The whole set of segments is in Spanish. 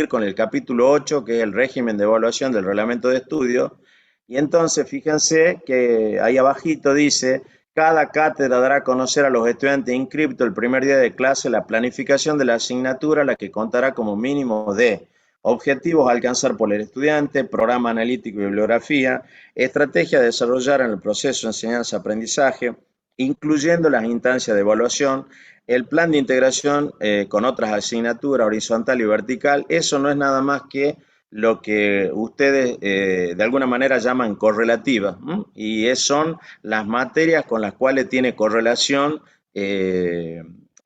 con el capítulo 8, que es el régimen de evaluación del reglamento de estudio. Y entonces fíjense que ahí abajito dice, cada cátedra dará a conocer a los estudiantes inscriptos el primer día de clase la planificación de la asignatura, la que contará como mínimo de objetivos a alcanzar por el estudiante, programa analítico y bibliografía, estrategia a desarrollar en el proceso de enseñanza-aprendizaje, incluyendo las instancias de evaluación, el plan de integración con otras asignaturas horizontal y vertical. Eso no es nada más que lo que ustedes de alguna manera llaman correlativas, y son las materias con las cuales tiene correlación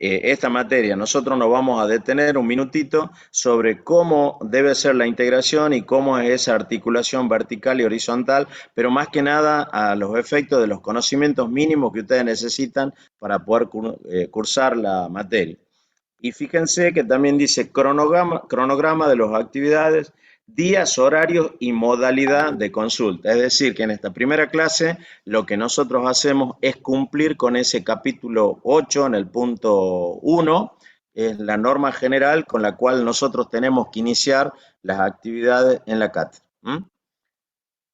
esta materia. Nosotros nos vamos a detener un minutito sobre cómo debe ser la integración y cómo es esa articulación vertical y horizontal, pero más que nada a los efectos de los conocimientos mínimos que ustedes necesitan para poder cursar la materia. Y fíjense que también dice cronograma de las actividades, días, horarios y modalidad de consulta. Es decir, que en esta primera clase lo que nosotros hacemos es cumplir con ese capítulo 8 en el punto 1, es la norma general con la cual nosotros tenemos que iniciar las actividades en la cátedra.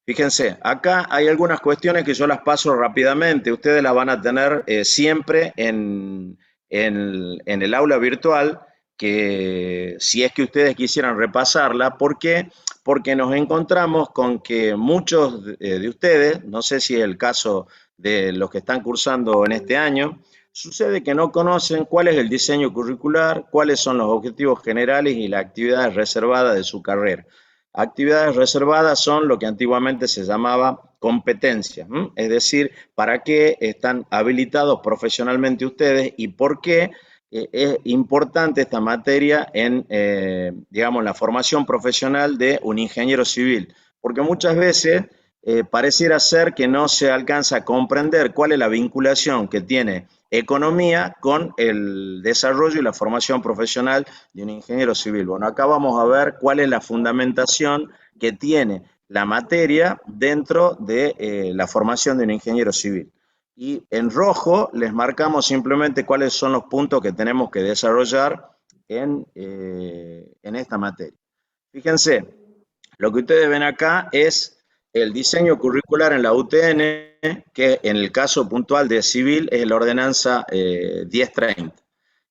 Fíjense, acá hay algunas cuestiones que yo las paso rápidamente. Ustedes las van a tener siempre en el aula virtual, que si es que ustedes quisieran repasarla. ¿Por qué? Porque nos encontramos con que muchos de ustedes, no sé si es el caso de los que están cursando en este año, sucede que no conocen cuál es el diseño curricular, cuáles son los objetivos generales y las actividades reservadas de su carrera. Actividades reservadas son lo que antiguamente se llamaba competencias, es decir, para qué están habilitados profesionalmente ustedes y por qué es importante esta materia en, digamos, la formación profesional de un ingeniero civil, porque muchas veces pareciera ser que no se alcanza a comprender cuál es la vinculación que tiene economía con el desarrollo y la formación profesional de un ingeniero civil. Bueno, acá vamos a ver cuál es la fundamentación que tiene la materia dentro de la formación de un ingeniero civil. Y en rojo les marcamos simplemente cuáles son los puntos que tenemos que desarrollar en esta materia. Fíjense, lo que ustedes ven acá es el diseño curricular en la UTN, que en el caso puntual de civil es la ordenanza 1030.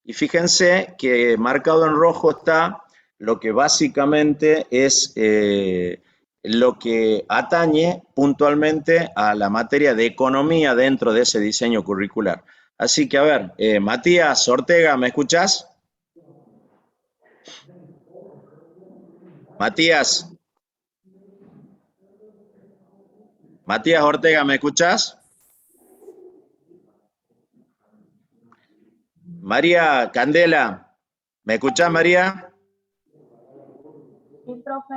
Y fíjense que marcado en rojo está lo que básicamente es lo que atañe puntualmente a la materia de economía dentro de ese diseño curricular. Así que, a ver, Matías Ortega, ¿me escuchás? Matías, Matías Ortega, ¿me escuchás? María Candela, ¿me escuchás, María? Sí, profe.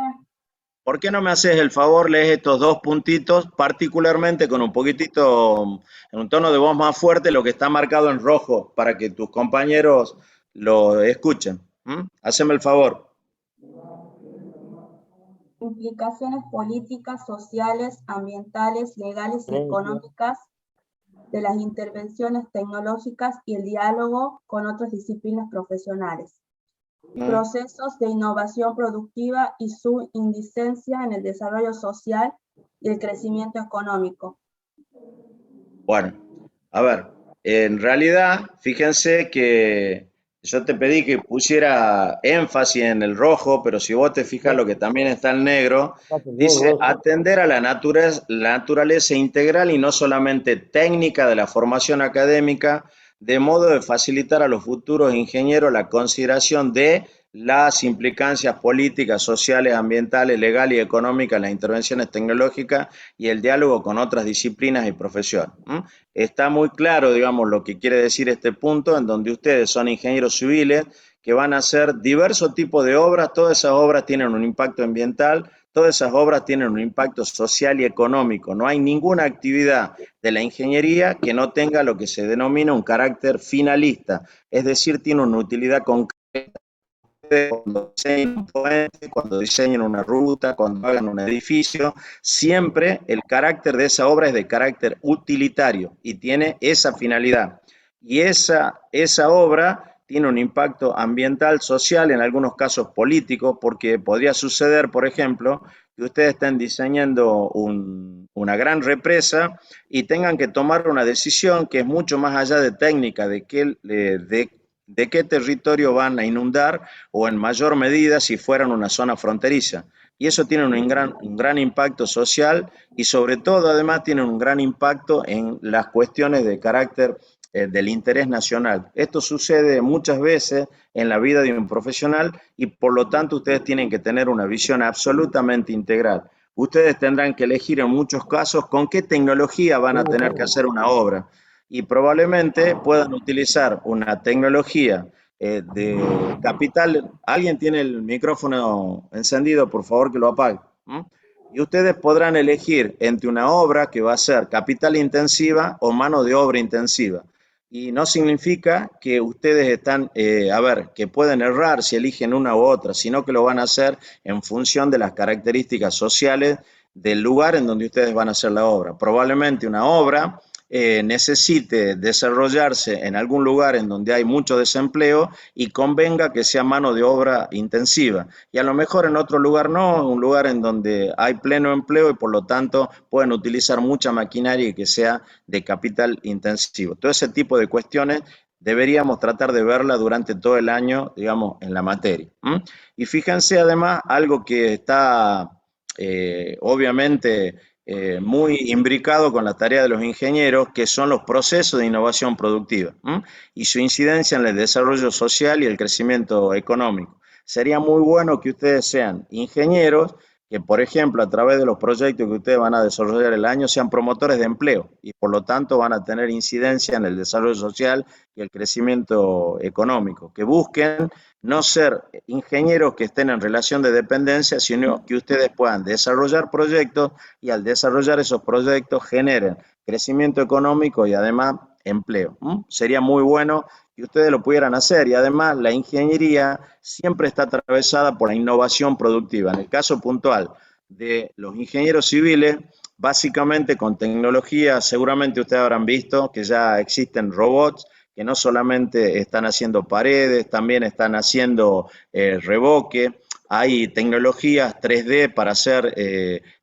¿Por qué no me haces el favor, lees estos dos puntitos, particularmente con un poquitito, en un tono de voz más fuerte, lo que está marcado en rojo, para que tus compañeros lo escuchen? Haceme el favor. Implicaciones políticas, sociales, ambientales, legales y económicas de las intervenciones tecnológicas y el diálogo con otras disciplinas profesionales. Procesos de innovación productiva y su incidencia en el desarrollo social y el crecimiento económico. Bueno, a ver, en realidad, fíjense que yo te pedí que pusiera énfasis en el rojo, pero si vos te fijas lo que también está en negro, dice atender a la naturaleza integral y no solamente técnica de la formación académica, de modo de facilitar a los futuros ingenieros la consideración de las implicancias políticas, sociales, ambientales, legales y económicas en las intervenciones tecnológicas y el diálogo con otras disciplinas y profesiones. Está muy claro, digamos, lo que quiere decir este punto, en donde ustedes son ingenieros civiles que van a hacer diversos tipos de obras. Todas esas obras tienen un impacto ambiental, todas esas obras tienen un impacto social y económico. No hay ninguna actividad de la ingeniería que no tenga lo que se denomina un carácter finalista, es decir, tiene una utilidad concreta. Cuando diseñen un puente, cuando diseñen una ruta, cuando hagan un edificio, siempre el carácter de esa obra es de carácter utilitario y tiene esa finalidad. Y esa obra tiene un impacto ambiental, social, en algunos casos político, porque podría suceder, por ejemplo, que ustedes estén diseñando una gran represa y tengan que tomar una decisión que es mucho más allá de técnica, de qué territorio van a inundar o en mayor medida si fueran una zona fronteriza. Y eso tiene un gran impacto social y sobre todo además tiene un gran impacto en las cuestiones de carácter del interés nacional. Esto sucede muchas veces en la vida de un profesional y por lo tanto ustedes tienen que tener una visión absolutamente integral. Ustedes tendrán que elegir en muchos casos con qué tecnología van a tener que hacer una obra y probablemente puedan utilizar una tecnología de capital. ¿Alguien tiene el micrófono encendido? Por favor que lo apague. ¿Mm? Y ustedes podrán elegir entre una obra que va a ser capital intensiva o mano de obra intensiva. Y no significa que ustedes están, que pueden errar si eligen una u otra, sino que lo van a hacer en función de las características sociales del lugar en donde ustedes van a hacer la obra. Probablemente una obra necesite desarrollarse en algún lugar en donde hay mucho desempleo y convenga que sea mano de obra intensiva. Y a lo mejor en otro lugar no, un lugar en donde hay pleno empleo y por lo tanto pueden utilizar mucha maquinaria y que sea de capital intensivo. Todo ese tipo de cuestiones deberíamos tratar de verla durante todo el año, digamos, en la materia. Y fíjense además algo que está obviamente muy imbricado con la tarea de los ingenieros, que son los procesos de innovación productiva y su incidencia en el desarrollo social y el crecimiento económico. Sería muy bueno que ustedes sean ingenieros que, por ejemplo, a través de los proyectos que ustedes van a desarrollar el año, sean promotores de empleo y por lo tanto van a tener incidencia en el desarrollo social y el crecimiento económico, que busquen no ser ingenieros que estén en relación de dependencia, sino que ustedes puedan desarrollar proyectos y al desarrollar esos proyectos generen crecimiento económico y además empleo. Sería muy bueno que ustedes lo pudieran hacer y además la ingeniería siempre está atravesada por la innovación productiva. En el caso puntual de los ingenieros civiles, básicamente con tecnología, seguramente ustedes habrán visto que ya existen robots que no solamente están haciendo paredes, también están haciendo revoque. Hay tecnologías 3D para hacer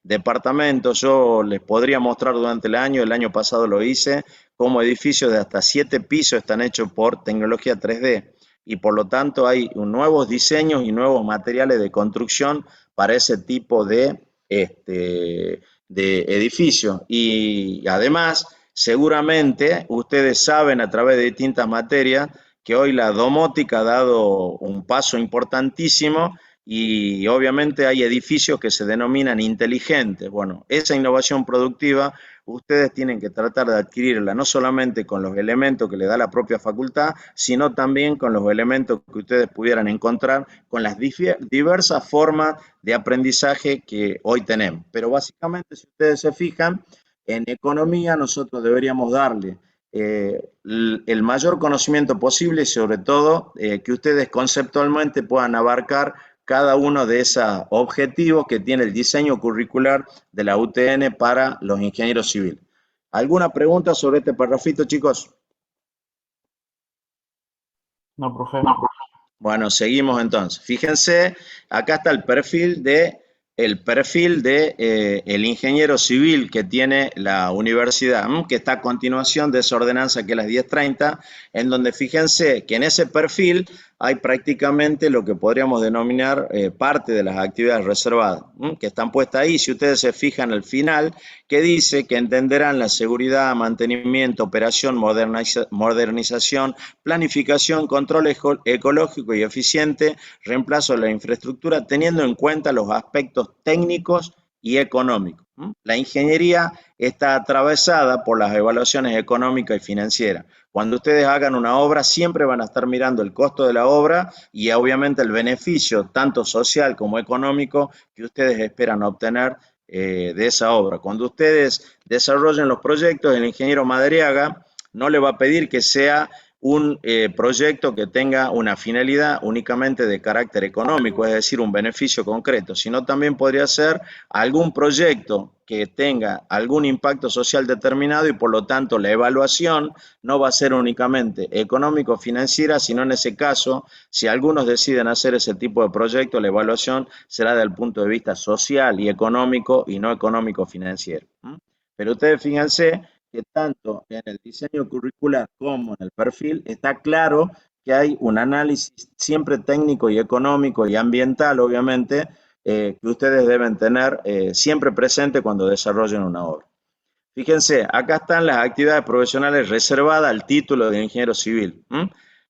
departamentos. Yo les podría mostrar durante el año pasado lo hice, como edificios de hasta 7 pisos están hechos por tecnología 3D. Y por lo tanto hay nuevos diseños y nuevos materiales de construcción para ese tipo de edificios. Y además, seguramente ustedes saben a través de distintas materias que hoy la domótica ha dado un paso importantísimo y obviamente hay edificios que se denominan inteligentes. Bueno, esa innovación productiva ustedes tienen que tratar de adquirirla no solamente con los elementos que le da la propia facultad, sino también con los elementos que ustedes pudieran encontrar con las diversas formas de aprendizaje que hoy tenemos. Pero básicamente, si ustedes se fijan, en economía nosotros deberíamos darle el mayor conocimiento posible y sobre todo que ustedes conceptualmente puedan abarcar cada uno de esos objetivos que tiene el diseño curricular de la UTN para los ingenieros civiles. ¿Alguna pregunta sobre este parrafito, chicos? No, profe. Bueno, seguimos entonces. Fíjense, acá está el perfil de el ingeniero civil que tiene la universidad, que está a continuación de esa ordenanza que es las 1030, en donde fíjense que en ese perfil hay prácticamente lo que podríamos denominar parte de las actividades reservadas, que están puestas ahí. Si ustedes se fijan al final, que dice que entenderán la seguridad, mantenimiento, operación, modernización, planificación, control ecológico y eficiente, reemplazo de la infraestructura, teniendo en cuenta los aspectos técnicos y económicos. La ingeniería está atravesada por las evaluaciones económicas y financieras. Cuando ustedes hagan una obra, siempre van a estar mirando el costo de la obra y obviamente el beneficio, tanto social como económico, que ustedes esperan obtener de esa obra. Cuando ustedes desarrollen los proyectos, el ingeniero Madariaga no le va a pedir que sea un proyecto que tenga una finalidad únicamente de carácter económico, es decir, un beneficio concreto, sino también podría ser algún proyecto que tenga algún impacto social determinado y por lo tanto la evaluación no va a ser únicamente económico-financiera, sino en ese caso, si algunos deciden hacer ese tipo de proyecto, la evaluación será desde el punto de vista social y económico y no económico-financiero. Pero ustedes fíjense que tanto en el diseño curricular como en el perfil está claro que hay un análisis siempre técnico y económico y ambiental, obviamente, que ustedes deben tener siempre presente cuando desarrollen una obra. Fíjense, acá están las actividades profesionales reservadas al título de ingeniero civil,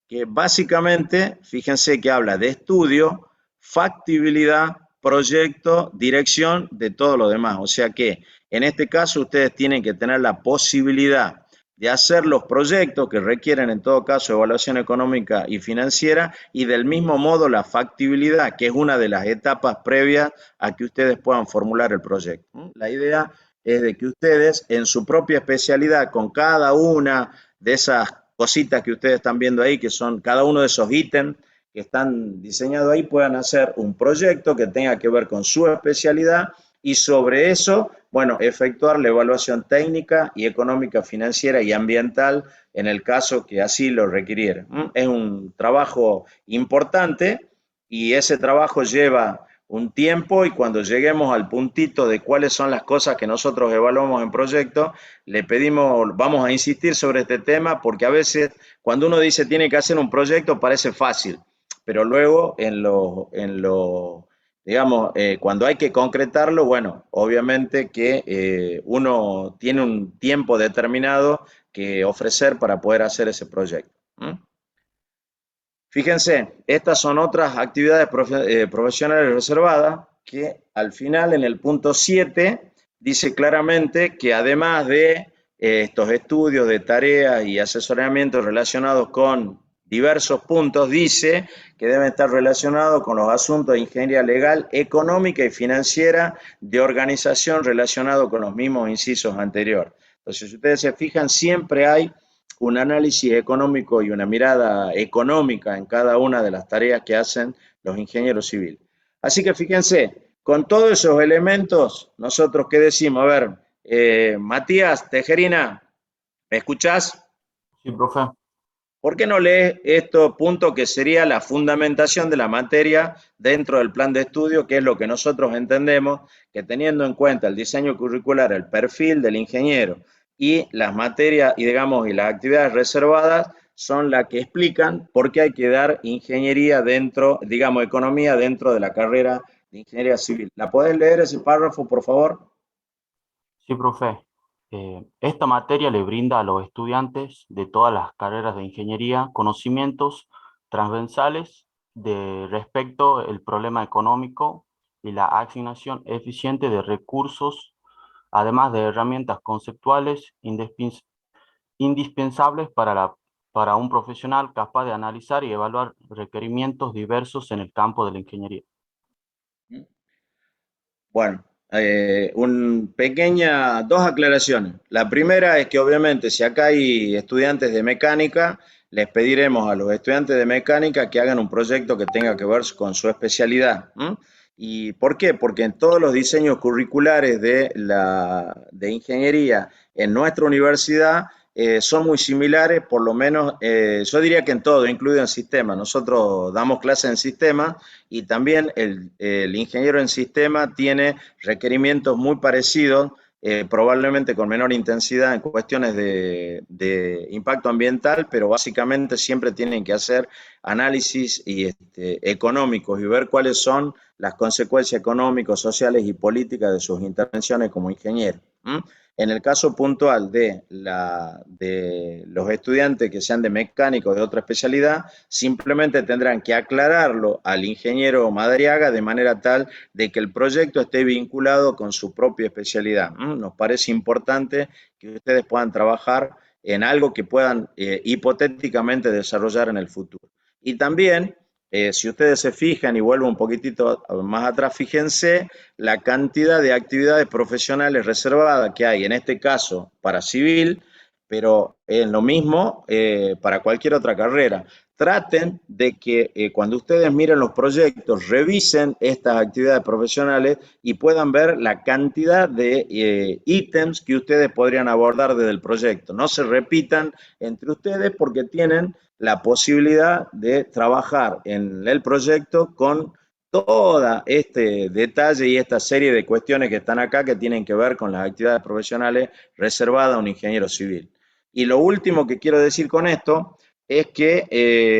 que básicamente, fíjense que habla de estudio, factibilidad, proyecto, dirección, de todo lo demás. O sea que en este caso ustedes tienen que tener la posibilidad de hacer los proyectos que requieren en todo caso evaluación económica y financiera y del mismo modo la factibilidad, que es una de las etapas previas a que ustedes puedan formular el proyecto. La idea es de que ustedes en su propia especialidad, con cada una de esas cositas que ustedes están viendo ahí, que son cada uno de esos ítems que están diseñados ahí, puedan hacer un proyecto que tenga que ver con su especialidad y sobre eso, bueno, efectuar la evaluación técnica y económica, financiera y ambiental en el caso que así lo requiriera. Es un trabajo importante y ese trabajo lleva un tiempo y cuando lleguemos al puntito de cuáles son las cosas que nosotros evaluamos en proyecto, le pedimos, vamos a insistir sobre este tema porque a veces cuando uno dice tiene que hacer un proyecto parece fácil, pero luego digamos, cuando hay que concretarlo, bueno, obviamente que uno tiene un tiempo determinado que ofrecer para poder hacer ese proyecto. Fíjense, estas son otras actividades profesionales reservadas que al final en el punto 7 dice claramente que además de estos estudios de tareas y asesoramientos relacionados con diversos puntos, dice que deben estar relacionados con los asuntos de ingeniería legal, económica y financiera de organización relacionados con los mismos incisos anteriores. Entonces, si ustedes se fijan, siempre hay un análisis económico y una mirada económica en cada una de las tareas que hacen los ingenieros civiles. Así que fíjense, con todos esos elementos, nosotros qué decimos, a ver, Matías Tejerina, ¿me escuchás? Sí, profe. ¿Por qué no lees estos puntos que sería la fundamentación de la materia dentro del plan de estudio, que es lo que nosotros entendemos que teniendo en cuenta el diseño curricular, el perfil del ingeniero y las materias y digamos y las actividades reservadas son las que explican por qué hay que dar ingeniería dentro, digamos, economía dentro de la carrera de ingeniería civil? ¿La podés leer ese párrafo, por favor? Sí, profe. Esta materia le brinda a los estudiantes de todas las carreras de ingeniería conocimientos transversales de respecto al problema económico y la asignación eficiente de recursos, además de herramientas conceptuales indispensables para un profesional capaz de analizar y evaluar requerimientos diversos en el campo de la ingeniería. Bueno, dos aclaraciones. La primera es que obviamente si acá hay estudiantes de mecánica, les pediremos a los estudiantes de mecánica que hagan un proyecto que tenga que ver con su especialidad. ¿Y por qué? Porque en todos los diseños curriculares de ingeniería en nuestra universidad son muy similares, por lo menos yo diría que en todo, incluido en sistemas. Nosotros damos clases en sistemas y también el ingeniero en sistema tiene requerimientos muy parecidos, probablemente con menor intensidad en cuestiones de impacto ambiental, pero básicamente siempre tienen que hacer análisis económicos y ver cuáles son las consecuencias económicas, sociales y políticas de sus intervenciones como ingeniero. En el caso puntual de los estudiantes que sean de mecánico o de otra especialidad, simplemente tendrán que aclararlo al ingeniero Madariaga de manera tal de que el proyecto esté vinculado con su propia especialidad. Nos parece importante que ustedes puedan trabajar en algo que puedan hipotéticamente desarrollar en el futuro. Y también, si ustedes se fijan y vuelvo un poquitito más atrás, fíjense la cantidad de actividades profesionales reservadas que hay, en este caso para civil, pero es lo mismo para cualquier otra carrera. Traten de que cuando ustedes miren los proyectos, revisen estas actividades profesionales y puedan ver la cantidad de ítems que ustedes podrían abordar desde el proyecto. No se repitan entre ustedes porque tienen la posibilidad de trabajar en el proyecto con todo este detalle y esta serie de cuestiones que están acá que tienen que ver con las actividades profesionales reservadas a un ingeniero civil. Y lo último que quiero decir con esto es que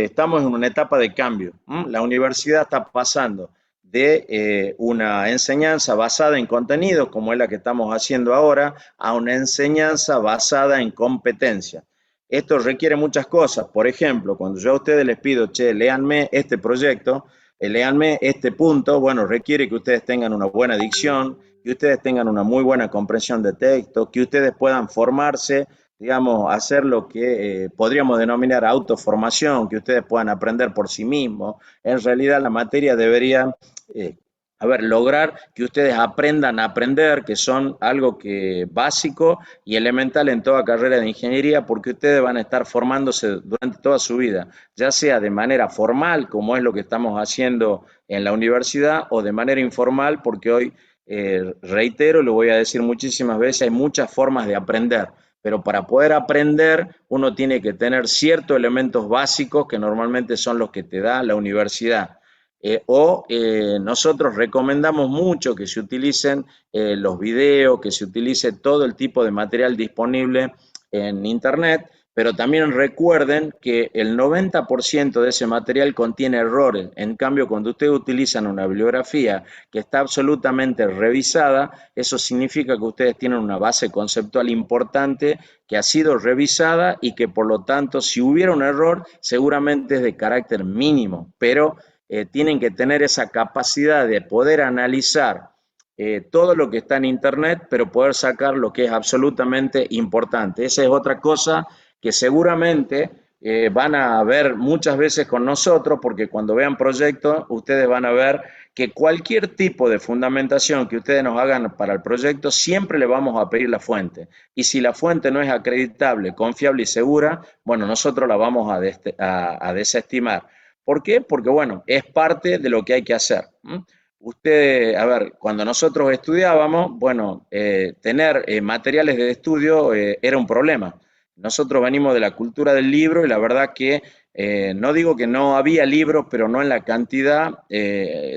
estamos en una etapa de cambio. La universidad está pasando de una enseñanza basada en contenidos, como es la que estamos haciendo ahora, a una enseñanza basada en competencia. Esto requiere muchas cosas. Por ejemplo, cuando yo a ustedes les pido, che, léanme este proyecto, léanme este punto, bueno, requiere que ustedes tengan una buena dicción, que ustedes tengan una muy buena comprensión de texto, que ustedes puedan formarse, digamos, hacer lo que podríamos denominar autoformación, que ustedes puedan aprender por sí mismos. En realidad la materia debería, lograr que ustedes aprendan a aprender, que son algo que básico y elemental en toda carrera de ingeniería, porque ustedes van a estar formándose durante toda su vida, ya sea de manera formal, como es lo que estamos haciendo en la universidad, o de manera informal, porque hoy, reitero, lo voy a decir muchísimas veces, hay muchas formas de aprender. Pero para poder aprender uno tiene que tener ciertos elementos básicos que normalmente son los que te da la universidad. Nosotros recomendamos mucho que se utilicen los videos, que se utilice todo el tipo de material disponible en internet, pero también recuerden que el 90% de ese material contiene errores. En cambio, cuando ustedes utilizan una bibliografía que está absolutamente revisada, eso significa que ustedes tienen una base conceptual importante que ha sido revisada y que por lo tanto, si hubiera un error, seguramente es de carácter mínimo, pero tienen que tener esa capacidad de poder analizar todo lo que está en internet, pero poder sacar lo que es absolutamente importante. Esa es otra cosa que seguramente van a ver muchas veces con nosotros, porque cuando vean proyectos, ustedes van a ver que cualquier tipo de fundamentación que ustedes nos hagan para el proyecto, siempre le vamos a pedir la fuente. Y si la fuente no es acreditable, confiable y segura, bueno, nosotros la vamos a desestimar. ¿Por qué? Porque, bueno, es parte de lo que hay que hacer. Usted, cuando nosotros estudiábamos, bueno, tener materiales de estudio era un problema. Nosotros venimos de la cultura del libro y la verdad que no digo que no había libros, pero no en la cantidad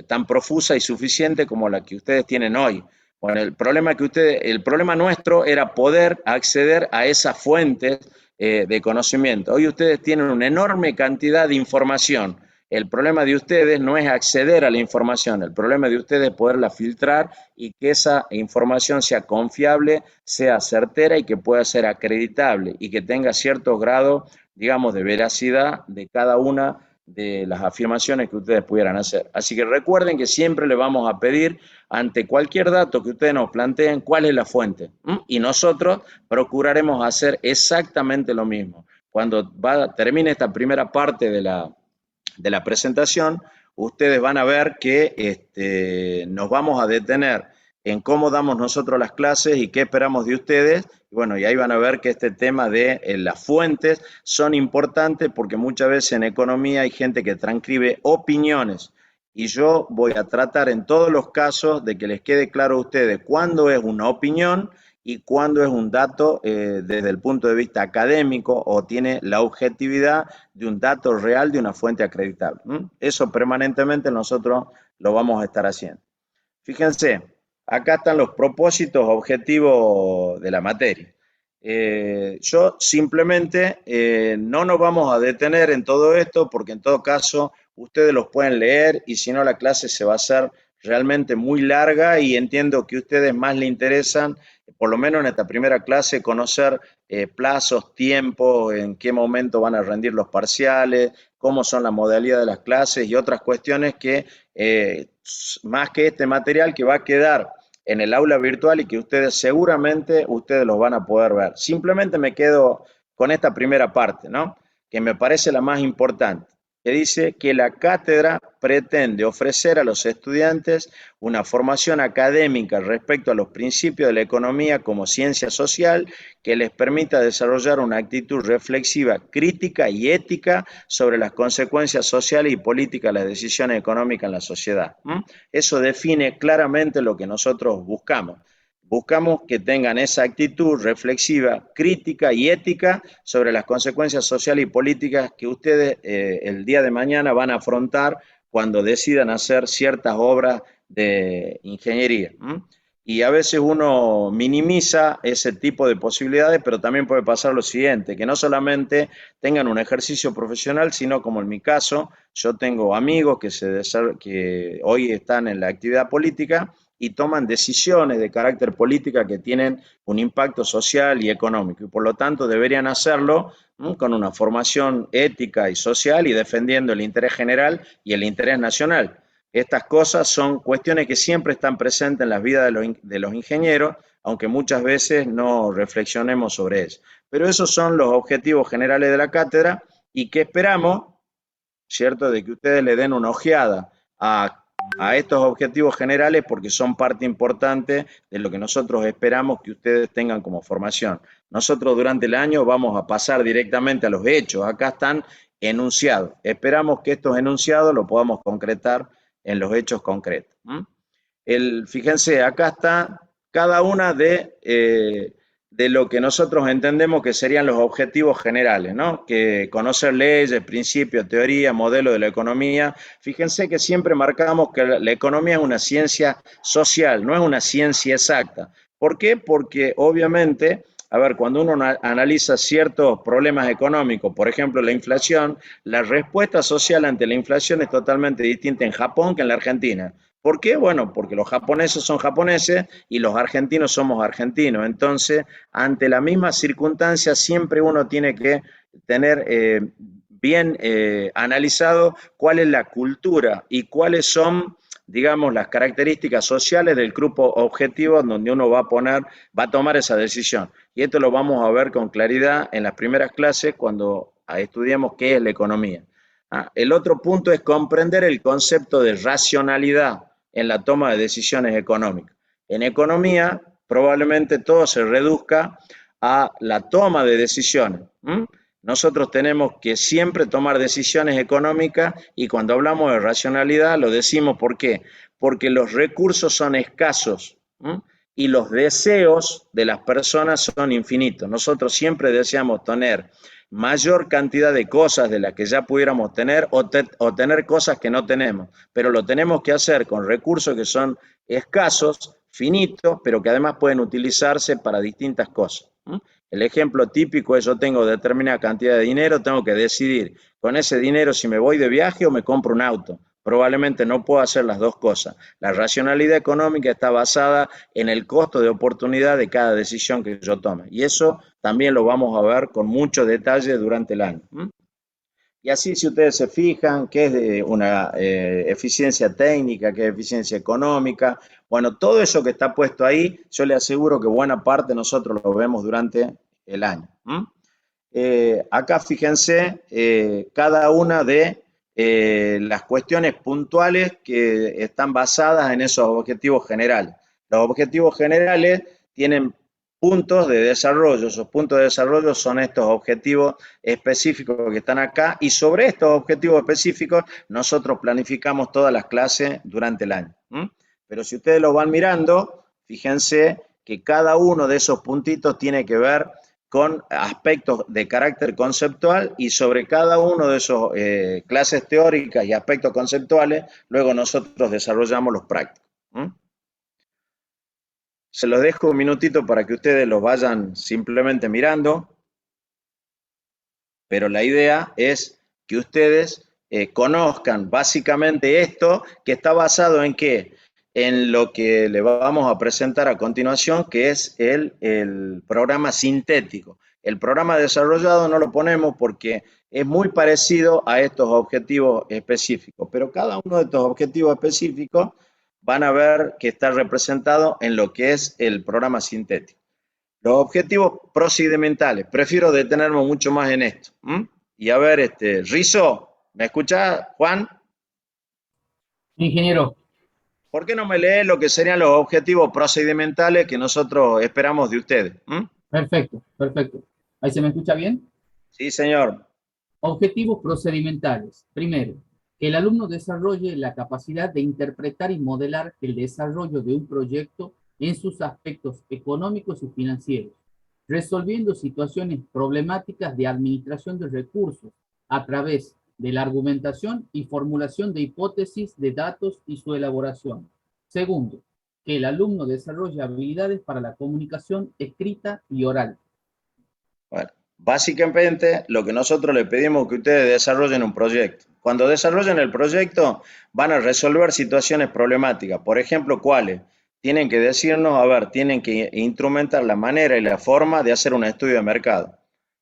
tan profusa y suficiente como la que ustedes tienen hoy. Bueno, el problema nuestro era poder acceder a esas fuentes de conocimiento. Hoy ustedes tienen una enorme cantidad de información. El problema de ustedes no es acceder a la información, el problema de ustedes es poderla filtrar y que esa información sea confiable, sea certera y que pueda ser acreditable y que tenga cierto grado, digamos, de veracidad de cada una de las afirmaciones que ustedes pudieran hacer. Así que recuerden que siempre le vamos a pedir ante cualquier dato que ustedes nos planteen cuál es la fuente. Y nosotros procuraremos hacer exactamente lo mismo. Cuando termine esta primera parte de la presentación, ustedes van a ver que nos vamos a detener en cómo damos nosotros las clases y qué esperamos de ustedes. Y bueno, y ahí van a ver que este tema de las fuentes son importantes porque muchas veces en economía hay gente que transcribe opiniones. Y yo voy a tratar en todos los casos de que les quede claro a ustedes cuándo es una opinión y cuándo es un dato desde el punto de vista académico o tiene la objetividad de un dato real de una fuente acreditable. Eso permanentemente nosotros lo vamos a estar haciendo. Fíjense, acá están los propósitos objetivos de la materia. Yo simplemente no nos vamos a detener en todo esto porque en todo caso ustedes los pueden leer y si no la clase se va a hacer realmente muy larga y entiendo que a ustedes más les interesan, por lo menos en esta primera clase, conocer plazos, tiempos, en qué momento van a rendir los parciales, cómo son las modalidades de las clases y otras cuestiones que más que este material que va a quedar en el aula virtual y que ustedes seguramente los van a poder ver. Simplemente me quedo con esta primera parte, ¿no? Que me parece la más importante. que dice que la cátedra pretende ofrecer a los estudiantes una formación académica respecto a los principios de la economía como ciencia social que les permita desarrollar una actitud reflexiva, crítica y ética sobre las consecuencias sociales y políticas de las decisiones económicas en la sociedad. Eso define claramente lo que nosotros buscamos. Buscamos que tengan esa actitud reflexiva, crítica y ética sobre las consecuencias sociales y políticas que ustedes el día de mañana van a afrontar cuando decidan hacer ciertas obras de ingeniería. Y a veces uno minimiza ese tipo de posibilidades, pero también puede pasar lo siguiente, que no solamente tengan un ejercicio profesional, sino como en mi caso, yo tengo amigos que hoy están en la actividad política y toman decisiones de carácter política que tienen un impacto social y económico. Y por lo tanto deberían hacerlo con una formación ética y social y defendiendo el interés general y el interés nacional. Estas cosas son cuestiones que siempre están presentes en las vidas de los ingenieros, aunque muchas veces no reflexionemos sobre eso. Pero esos son los objetivos generales de la cátedra y que esperamos, ¿cierto?, de que ustedes le den una ojeada a estos objetivos generales porque son parte importante de lo que nosotros esperamos que ustedes tengan como formación. Nosotros durante el año vamos a pasar directamente a los hechos. Acá están enunciados. Esperamos que estos enunciados los podamos concretar en los hechos concretos. Fíjense, acá está cada una de lo que nosotros entendemos que serían los objetivos generales, ¿no? Que conocer leyes, principios, teoría, modelo de la economía. Fíjense que siempre marcamos que la economía es una ciencia social, no es una ciencia exacta. ¿Por qué? Porque obviamente, a ver, cuando uno analiza ciertos problemas económicos, por ejemplo la inflación, la respuesta social ante la inflación es totalmente distinta en Japón que en la Argentina. ¿Por qué? Bueno, porque los japoneses son japoneses y los argentinos somos argentinos. Entonces, ante la misma circunstancia, siempre uno tiene que tener bien analizado cuál es la cultura y cuáles son, digamos, las características sociales del grupo objetivo donde uno va a tomar esa decisión. Y esto lo vamos a ver con claridad en las primeras clases cuando estudiemos qué es la economía. El otro punto es comprender el concepto de racionalidad en la toma de decisiones económicas. En economía probablemente todo se reduzca a la toma de decisiones. Nosotros tenemos que siempre tomar decisiones económicas y cuando hablamos de racionalidad lo decimos ¿por qué? Porque los recursos son escasos y los deseos de las personas son infinitos. Nosotros siempre deseamos tener mayor cantidad de cosas de las que ya pudiéramos tener o tener cosas que no tenemos, pero lo tenemos que hacer con recursos que son escasos, finitos, pero que además pueden utilizarse para distintas cosas. El ejemplo típico es yo tengo determinada cantidad de dinero, tengo que decidir con ese dinero si me voy de viaje o me compro un auto. Probablemente no puedo hacer las dos cosas. La racionalidad económica está basada en el costo de oportunidad de cada decisión que yo tome. Y eso también lo vamos a ver con mucho detalle durante el año. Y así, si ustedes se fijan, qué es una eficiencia técnica, qué es eficiencia económica, bueno, todo eso que está puesto ahí, yo le aseguro que buena parte nosotros lo vemos durante el año. Acá fíjense cada una de las cuestiones puntuales que están basadas en esos objetivos generales. Los objetivos generales tienen puntos de desarrollo, esos puntos de desarrollo son estos objetivos específicos que están acá y sobre estos objetivos específicos nosotros planificamos todas las clases durante el año. Pero si ustedes lo van mirando, fíjense que cada uno de esos puntitos tiene que ver con aspectos de carácter conceptual y sobre cada uno de esos clases teóricas y aspectos conceptuales, luego nosotros desarrollamos los prácticos. Se los dejo un minutito para que ustedes los vayan simplemente mirando, pero la idea es que ustedes conozcan básicamente esto que está basado en ¿qué? En lo que le vamos a presentar a continuación, que es el programa sintético. El programa desarrollado no lo ponemos porque es muy parecido a estos objetivos específicos, pero cada uno de estos objetivos específicos van a ver que está representado en lo que es el programa sintético. Los objetivos procedimentales, prefiero detenerme mucho más en esto. Y a ver, Rizo, ¿Me escucha, Juan? Ingeniero, ¿Por qué no me lee lo que serían los objetivos procedimentales que nosotros esperamos de ustedes? ¿Mm? perfecto, perfecto. ¿Ahí se me escucha bien? Sí, señor. Objetivos procedimentales. Primero, que el alumno desarrolle la capacidad de interpretar y modelar el desarrollo de un proyecto en sus aspectos económicos y financieros, resolviendo situaciones problemáticas de administración de recursos a través de la argumentación y formulación de hipótesis de datos y su elaboración. Segundo, que el alumno desarrolle habilidades para la comunicación escrita y oral. Bueno, básicamente lo que nosotros le pedimos es que ustedes desarrollen un proyecto. Cuando desarrollen el proyecto van a resolver situaciones problemáticas. Por ejemplo, ¿cuáles? Tienen que decirnos, a ver, tienen que instrumentar la manera y la forma de hacer un estudio de mercado,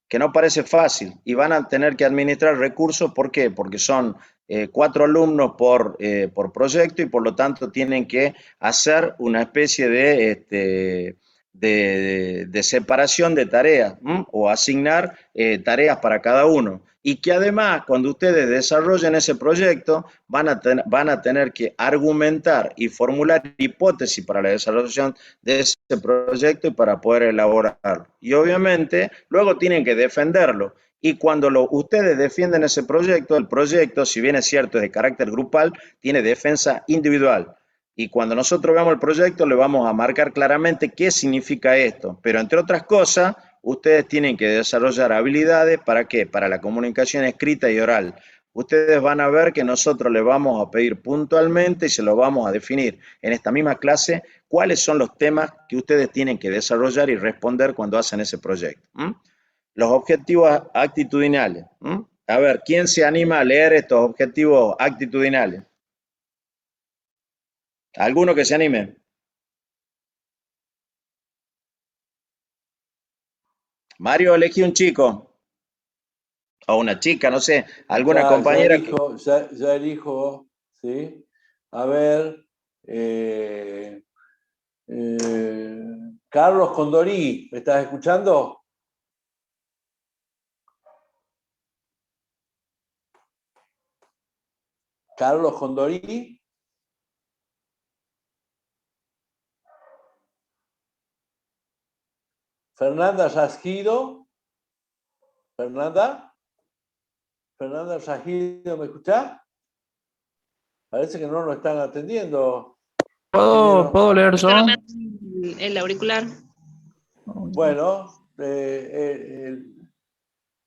que no parece fácil y van a tener que administrar recursos. ¿Por qué? Porque son 4 alumnos por proyecto y por lo tanto tienen que hacer una especie de separación de tareas, ¿m? O asignar tareas para cada uno. Y que además, cuando ustedes desarrollen ese proyecto, van a tener que argumentar y formular hipótesis para la desarrollación de ese proyecto y para poder elaborarlo. Y obviamente, luego tienen que defenderlo. Y cuando ustedes defienden ese proyecto, el proyecto, si bien es cierto, es de carácter grupal, tiene defensa individual. Y cuando nosotros veamos el proyecto, le vamos a marcar claramente qué significa esto. Pero entre otras cosas, ustedes tienen que desarrollar habilidades, ¿para qué? Para la comunicación escrita y oral. Ustedes van a ver que nosotros les vamos a pedir puntualmente y se lo vamos a definir en esta misma clase cuáles son los temas que ustedes tienen que desarrollar y responder cuando hacen ese proyecto. ¿M? Los objetivos actitudinales. ¿M? A ver, ¿quién se anima a leer estos objetivos actitudinales? ¿Alguno que se anime? Mario, elegí un chico o una chica, no sé, alguna Ya compañera que... elijo, ya elijo, ¿sí? A ver, eh, eh, Carlos Condorí, ¿me estás escuchando? Carlos Condorí. Fernanda Rasgido. Fernanda. Fernanda Rasgido, ¿me escuchás? Parece que no lo están atendiendo. ¿Puedo leer yo? El auricular. Bueno,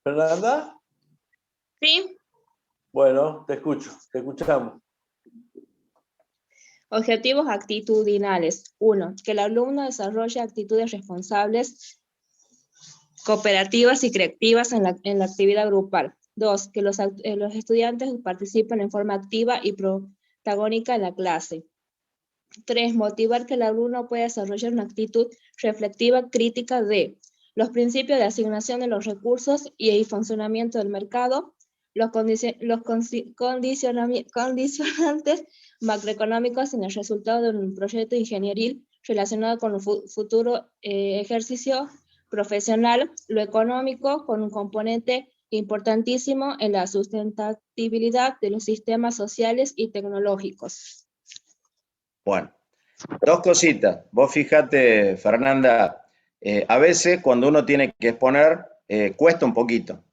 Fernanda. Sí. Bueno, te escucho, te escuchamos. Objetivos actitudinales. 1. Que el alumno desarrolle actitudes responsables, cooperativas y creativas en la actividad grupal. 2. Que los estudiantes participen en forma activa y protagónica en la clase. 3. Motivar que el alumno pueda desarrollar una actitud reflexiva crítica de los principios de asignación de los recursos y el funcionamiento del mercado, los condicionantes macroeconómicos en el resultado de un proyecto ingenieril relacionado con el futuro ejercicio profesional, lo económico con un componente importantísimo en la sustentabilidad de los sistemas sociales y tecnológicos. Bueno, dos cositas. Vos fíjate, Fernanda, a veces cuando uno tiene que exponer, cuesta un poquito.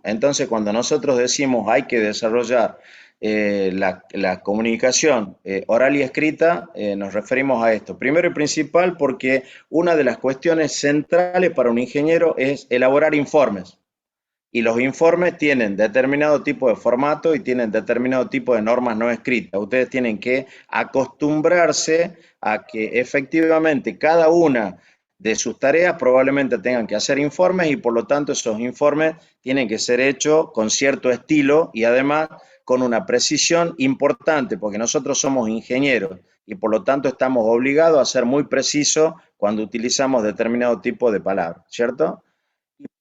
Entonces, cuando nosotros decimos hay que desarrollar la comunicación oral y escrita, nos referimos a esto. Primero y principal porque una de las cuestiones centrales para un ingeniero es elaborar informes. Y los informes tienen determinado tipo de formato y tienen determinado tipo de normas no escritas. Ustedes tienen que acostumbrarse a que efectivamente cada una de sus tareas probablemente tengan que hacer informes y por lo tanto esos informes tienen que ser hechos con cierto estilo y además con una precisión importante, porque nosotros somos ingenieros y por lo tanto estamos obligados a ser muy precisos cuando utilizamos determinado tipo de palabras, ¿cierto?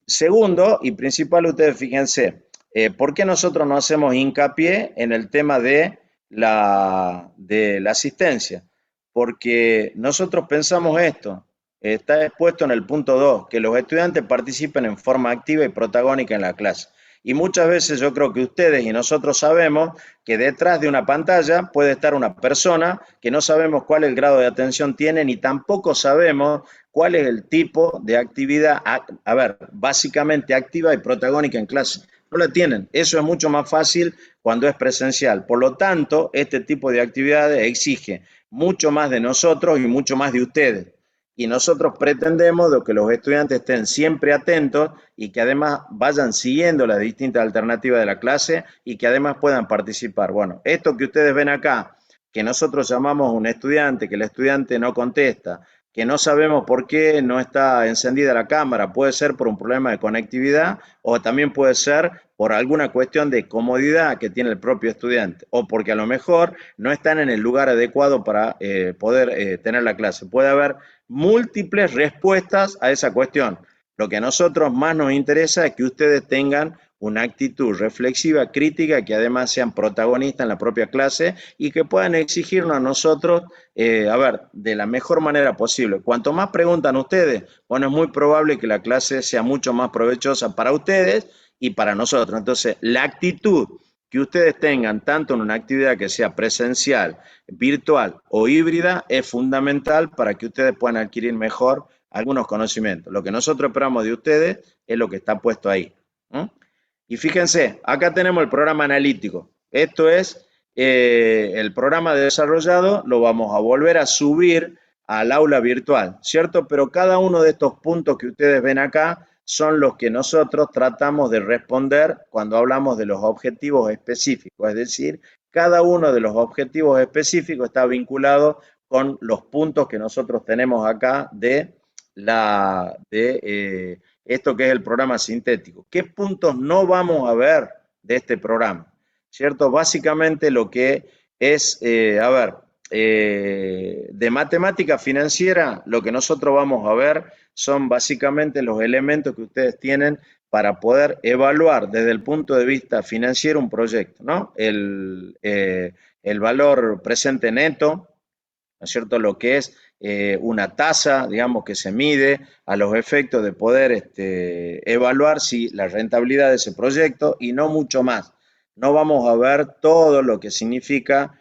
Segundo y principal, ustedes fíjense, ¿por qué nosotros no hacemos hincapié en el tema de la asistencia? Porque nosotros pensamos esto, está expuesto en el punto 2, que los estudiantes participen en forma activa y protagónica en la clase. Y muchas veces yo creo que ustedes y nosotros sabemos que detrás de una pantalla puede estar una persona que no sabemos cuál es el grado de atención tiene, ni tampoco sabemos cuál es el tipo de actividad, a ver, básicamente activa y protagónica en clase. No la tienen. Eso es mucho más fácil cuando es presencial. Por lo tanto, este tipo de actividades exige mucho más de nosotros y mucho más de ustedes. Y nosotros pretendemos de que los estudiantes estén siempre atentos y que además vayan siguiendo las distintas alternativas de la clase y que además puedan participar. Bueno, esto que ustedes ven acá, que nosotros llamamos un estudiante, que el estudiante no contesta, que no sabemos por qué no está encendida la cámara, puede ser por un problema de conectividad o también puede ser por alguna cuestión de comodidad que tiene el propio estudiante o porque a lo mejor no están en el lugar adecuado para poder tener la clase. Puede haber múltiples respuestas a esa cuestión. Lo que a nosotros más nos interesa es que ustedes tengan una actitud reflexiva, crítica, que además sean protagonistas en la propia clase y que puedan exigirnos a nosotros, a ver, de la mejor manera posible. Cuanto más preguntan ustedes, bueno, es muy probable que la clase sea mucho más provechosa para ustedes y para nosotros. Entonces, la actitud que ustedes tengan tanto en una actividad que sea presencial, virtual o híbrida es fundamental para que ustedes puedan adquirir mejor algunos conocimientos. Lo que nosotros esperamos de ustedes es lo que está puesto ahí. Y fíjense, acá tenemos el programa analítico. Esto es el programa desarrollado, lo vamos a volver a subir al aula virtual, ¿cierto? Pero cada uno de estos puntos que ustedes ven acá son los que nosotros tratamos de responder cuando hablamos de los objetivos específicos, es decir, cada uno de los objetivos específicos está vinculado con los puntos que nosotros tenemos acá de esto que es el programa sintético. ¿Qué puntos no vamos a ver de este programa? ¿Cierto? Básicamente lo que es, de matemática financiera, lo que nosotros vamos a ver son básicamente los elementos que ustedes tienen para poder evaluar desde el punto de vista financiero un proyecto, ¿no? El valor presente neto, ¿no es cierto? Lo que es una tasa, digamos, que se mide a los efectos de poder evaluar si la rentabilidad de ese proyecto y no mucho más. No vamos a ver todo lo que significa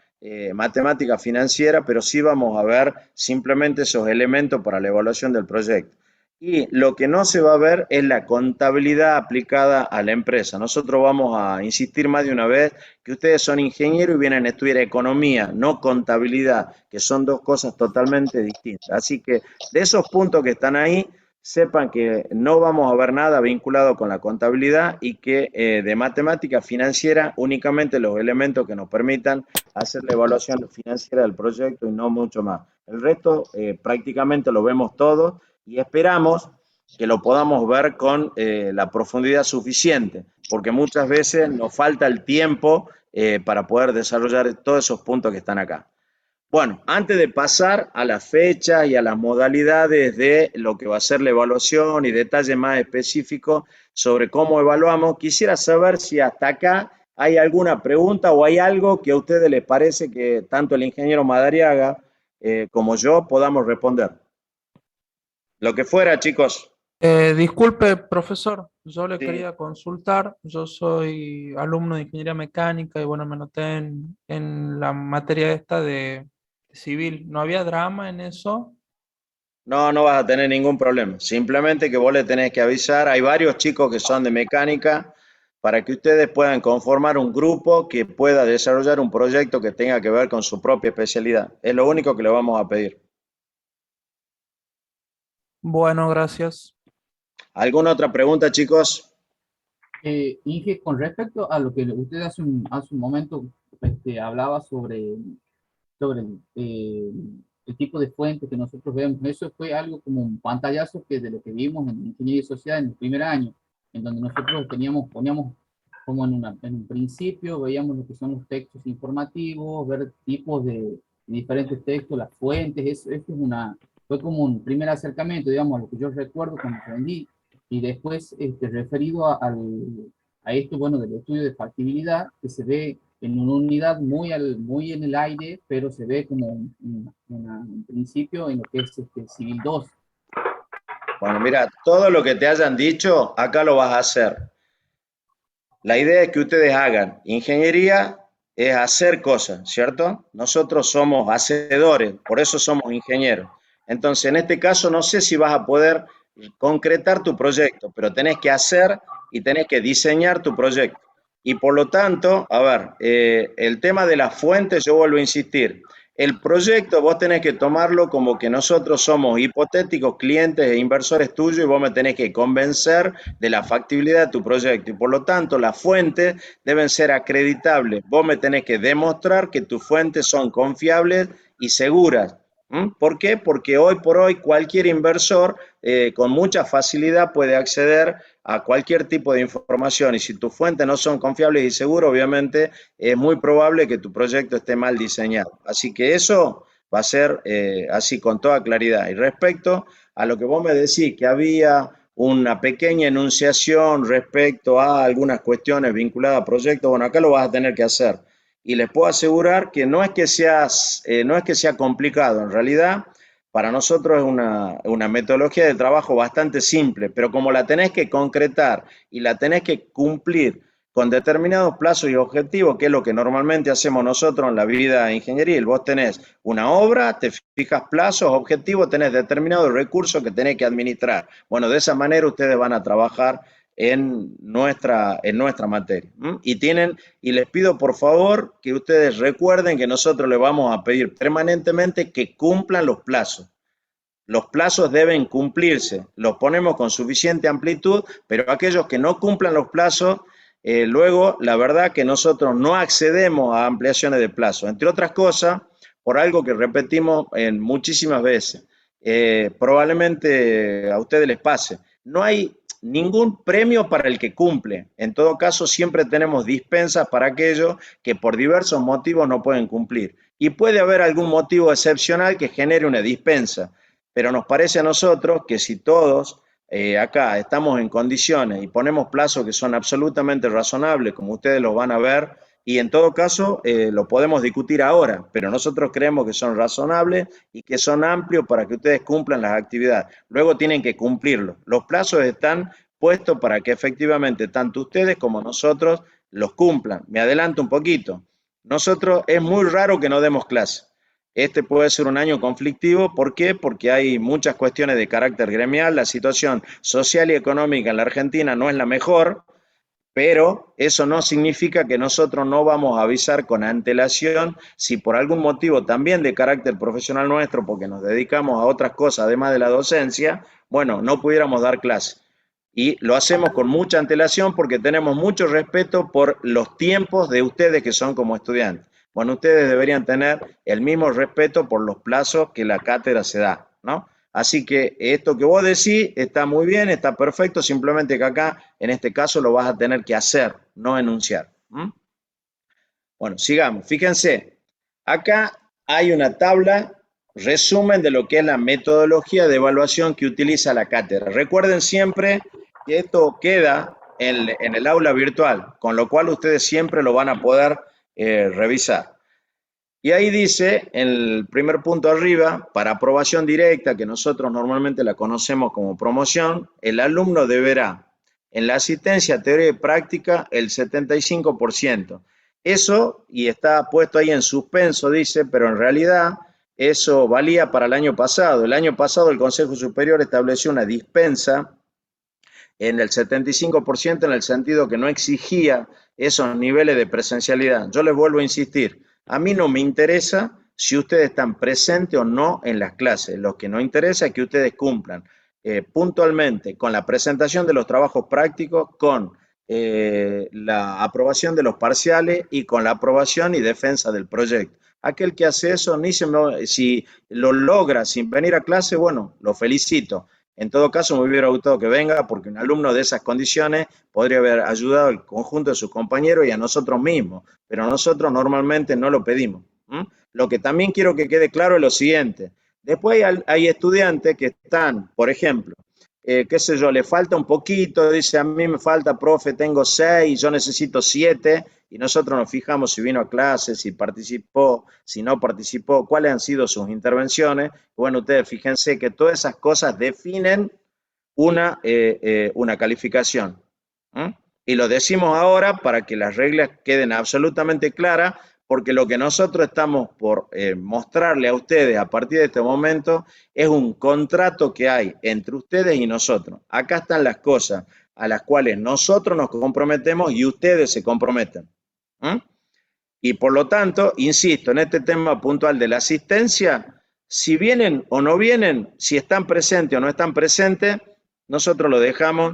matemática financiera, pero sí vamos a ver simplemente esos elementos para la evaluación del proyecto. Y lo que no se va a ver es la contabilidad aplicada a la empresa. Nosotros vamos a insistir más de una vez que ustedes son ingenieros y vienen a estudiar economía, no contabilidad, que son dos cosas totalmente distintas. Así que de esos puntos que están ahí, sepan que no vamos a ver nada vinculado con la contabilidad y que de matemática financiera únicamente los elementos que nos permitan hacer la evaluación financiera del proyecto y no mucho más. El resto prácticamente lo vemos todo y esperamos que lo podamos ver con la profundidad suficiente, porque muchas veces nos falta el tiempo para poder desarrollar todos esos puntos que están acá. Bueno, antes de pasar a las fechas y a las modalidades de lo que va a ser la evaluación y detalles más específicos sobre cómo evaluamos, quisiera saber si hasta acá hay alguna pregunta o hay algo que a ustedes les parece que tanto el ingeniero Madariaga como yo podamos responder. Lo que fuera, chicos. Disculpe, profesor, yo le Sí. quería consultar. Yo soy alumno de ingeniería mecánica y bueno, me anoté en la materia esta de civil. ¿No había drama en eso? No, no vas a tener ningún problema. Simplemente que vos le tenés que avisar. Hay varios chicos que son de mecánica para que ustedes puedan conformar un grupo que pueda desarrollar un proyecto que tenga que ver con su propia especialidad. Es lo único que le vamos a pedir. Bueno, gracias. ¿Alguna otra pregunta, chicos? Inge, con respecto a lo que usted hace un momento hablaba sobre el tipo de fuente que nosotros vemos, eso fue algo como un pantallazo que de lo que vimos en Ingeniería Social en el primer año, en donde nosotros poníamos como en un principio, veíamos lo que son los textos informativos, ver tipos de diferentes textos, las fuentes, fue como un primer acercamiento, digamos, a lo que yo recuerdo cuando aprendí, y después referido a esto, bueno, del estudio de factibilidad, que se ve en una unidad muy en el aire, pero se ve como un principio en lo que es Civil 2. Bueno, mira, todo lo que te hayan dicho, acá lo vas a hacer. la idea es que ustedes hagan ingeniería, es hacer cosas, ¿cierto? Nosotros somos hacedores, por eso somos ingenieros. Entonces, en este caso, no sé si vas a poder concretar tu proyecto, pero tenés que hacer y tenés que diseñar tu proyecto. Y por lo tanto, a ver, el tema de las fuentes, yo vuelvo a insistir, el proyecto vos tenés que tomarlo como que nosotros somos hipotéticos clientes e inversores tuyos y vos me tenés que convencer de la factibilidad de tu proyecto. Y por lo tanto, las fuentes deben ser acreditables. Vos me tenés que demostrar que tus fuentes son confiables y seguras. ¿Por qué? Porque hoy por hoy cualquier inversor con mucha facilidad puede acceder a cualquier tipo de información y si tus fuentes no son confiables y seguras, obviamente es muy probable que tu proyecto esté mal diseñado. Así que eso va a ser así con toda claridad. Y respecto a lo que vos me decís, que había una pequeña enunciación respecto a algunas cuestiones vinculadas a proyectos, bueno, acá lo vas a tener que hacer. Y les puedo asegurar que no es que sea complicado, en realidad para nosotros es una metodología de trabajo bastante simple, pero como la tenés que concretar y la tenés que cumplir con determinados plazos y objetivos, que es lo que normalmente hacemos nosotros en la vida ingenieril. Vos tenés una obra, te fijas plazos, objetivos, tenés determinados recursos que tenés que administrar. Bueno, de esa manera ustedes van a trabajar en nuestra materia. Y les pido por favor que ustedes recuerden que nosotros les vamos a pedir permanentemente que cumplan los plazos. Los plazos deben cumplirse, los ponemos con suficiente amplitud, pero aquellos que no cumplan los plazos, luego la verdad que nosotros no accedemos a ampliaciones de plazo, entre otras cosas, por algo que repetimos muchísimas veces. Probablemente a ustedes les pase. No hay ningún premio para el que cumple. En todo caso, siempre tenemos dispensas para aquellos que por diversos motivos no pueden cumplir. Y puede haber algún motivo excepcional que genere una dispensa. Pero nos parece a nosotros que si todos acá estamos en condiciones y ponemos plazos que son absolutamente razonables, como ustedes los van a ver, y en todo caso lo podemos discutir ahora, pero nosotros creemos que son razonables y que son amplios para que ustedes cumplan las actividades. Luego tienen que cumplirlos. Los plazos están puestos para que efectivamente tanto ustedes como nosotros los cumplan. Me adelanto un poquito. Nosotros es muy raro que no demos clase. Este puede ser un año conflictivo, ¿por qué? Porque hay muchas cuestiones de carácter gremial, la situación social y económica en la Argentina no es la mejor, pero eso no significa que nosotros no vamos a avisar con antelación si por algún motivo también de carácter profesional nuestro, porque nos dedicamos a otras cosas además de la docencia, bueno, no pudiéramos dar clase. Y lo hacemos con mucha antelación porque tenemos mucho respeto por los tiempos de ustedes que son como estudiantes. Bueno, ustedes deberían tener el mismo respeto por los plazos que la cátedra se da, ¿no? Así que esto que vos decís está muy bien, está perfecto, simplemente que acá, en este caso, lo vas a tener que hacer, no enunciar. Bueno, sigamos. Fíjense, acá hay una tabla, resumen de lo que es la metodología de evaluación que utiliza la cátedra. Recuerden siempre que esto queda en el aula virtual, con lo cual ustedes siempre lo van a poder revisar. Y ahí dice, en el primer punto arriba, para aprobación directa, que nosotros normalmente la conocemos como promoción, el alumno deberá, en la asistencia teoría y práctica, el 75%. Eso, y está puesto ahí en suspenso, dice, pero en realidad eso valía para el año pasado. El año pasado el Consejo Superior estableció una dispensa en el 75% en el sentido que no exigía esos niveles de presencialidad. Yo les vuelvo a insistir, a mí no me interesa si ustedes están presentes o no en las clases. Lo que nos interesa es que ustedes cumplan puntualmente con la presentación de los trabajos prácticos, con la aprobación de los parciales y con la aprobación y defensa del proyecto. Aquel que hace eso, si lo logra sin venir a clase, bueno, lo felicito. En todo caso, me hubiera gustado que venga porque un alumno de esas condiciones podría haber ayudado al conjunto de sus compañeros y a nosotros mismos, pero nosotros normalmente no lo pedimos. Lo que también quiero que quede claro es lo siguiente. Después hay estudiantes que están, por ejemplo, qué sé yo, le falta un poquito, dice a mí me falta, profe, tengo 6, yo necesito 7, y nosotros nos fijamos si vino a clase, si participó, si no participó, cuáles han sido sus intervenciones. Bueno, ustedes fíjense que todas esas cosas definen una calificación. Y lo decimos ahora para que las reglas queden absolutamente claras, porque lo que nosotros estamos por mostrarle a ustedes a partir de este momento es un contrato que hay entre ustedes y nosotros. Acá están las cosas a las cuales nosotros nos comprometemos y ustedes se comprometen. Y por lo tanto, insisto, en este tema puntual de la asistencia, si vienen o no vienen, si están presentes o no están presentes, nosotros lo dejamos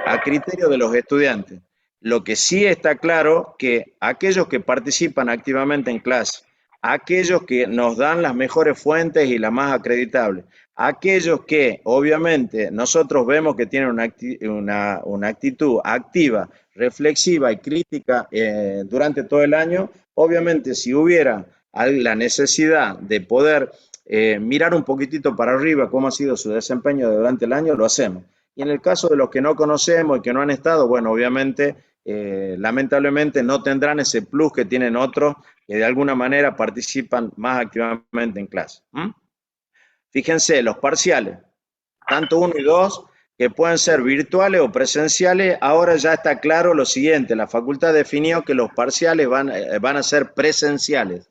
a criterio de los estudiantes. Lo que sí está claro que aquellos que participan activamente en clase, aquellos que nos dan las mejores fuentes y las más acreditables, aquellos que obviamente nosotros vemos que tienen una actitud activa, reflexiva y crítica durante todo el año, obviamente si hubiera la necesidad de poder mirar un poquitito para arriba cómo ha sido su desempeño durante el año, lo hacemos. Y en el caso de los que no conocemos y que no han estado, bueno, obviamente, lamentablemente no tendrán ese plus que tienen otros que de alguna manera participan más activamente en clase. Fíjense, los parciales, tanto 1 y 2, que pueden ser virtuales o presenciales, ahora ya está claro lo siguiente, la facultad definió que los parciales van a ser presenciales.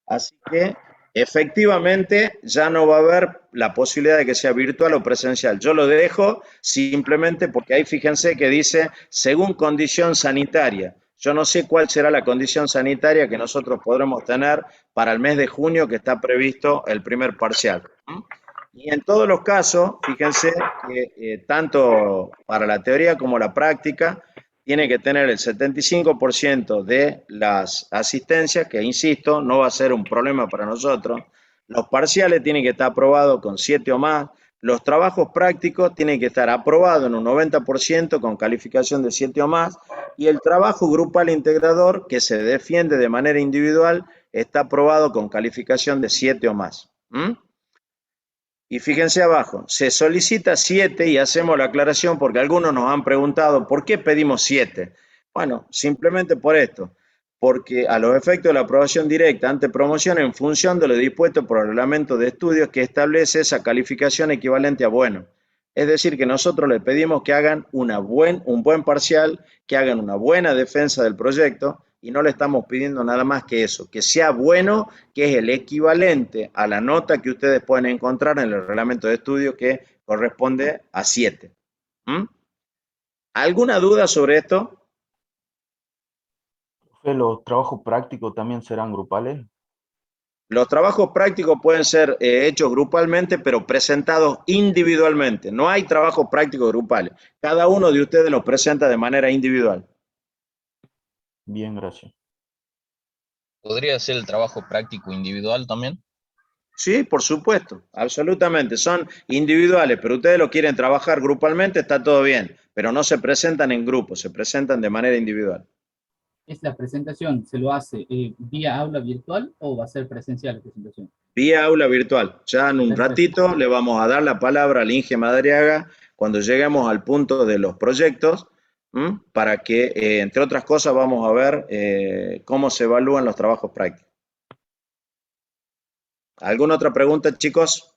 Así que efectivamente ya no va a haber la posibilidad de que sea virtual o presencial. Yo lo dejo simplemente porque ahí fíjense que dice según condición sanitaria. Yo no sé cuál será la condición sanitaria que nosotros podremos tener para el mes de junio que está previsto el primer parcial. Y en todos los casos, fíjense que tanto para la teoría como la práctica, tiene que tener el 75% de las asistencias, que insisto, no va a ser un problema para nosotros. Los parciales tienen que estar aprobados con 7 o más. Los trabajos prácticos tienen que estar aprobados en un 90% con calificación de 7 o más. Y el trabajo grupal integrador, que se defiende de manera individual, está aprobado con calificación de 7 o más. Y fíjense abajo, se solicita 7 y hacemos la aclaración porque algunos nos han preguntado ¿por qué pedimos 7? Bueno, simplemente por esto, porque a los efectos de la aprobación directa ante promoción en función de lo dispuesto por el reglamento de estudios que establece esa calificación equivalente a bueno. Es decir, que nosotros les pedimos que hagan un buen parcial, que hagan una buena defensa del proyecto, y no le estamos pidiendo nada más que eso, que sea bueno, que es el equivalente a la nota que ustedes pueden encontrar en el reglamento de estudio que corresponde a 7. ¿Alguna duda sobre esto? ¿Los trabajos prácticos también serán grupales? Los trabajos prácticos pueden ser hechos grupalmente, pero presentados individualmente. No hay trabajos prácticos grupales. Cada uno de ustedes los presenta de manera individual. Bien, gracias. ¿Podría ser el trabajo práctico individual también? Sí, por supuesto, absolutamente. Son individuales, pero ustedes lo quieren trabajar grupalmente, está todo bien, pero no se presentan en grupo, se presentan de manera individual. ¿Esta presentación se lo hace vía aula virtual o va a ser presencial la presentación? Vía aula virtual. Ya en un ratito le vamos a dar la palabra al Inge Madariaga cuando lleguemos al punto de los proyectos, para que, entre otras cosas, vamos a ver cómo se evalúan los trabajos prácticos. ¿Alguna otra pregunta, chicos?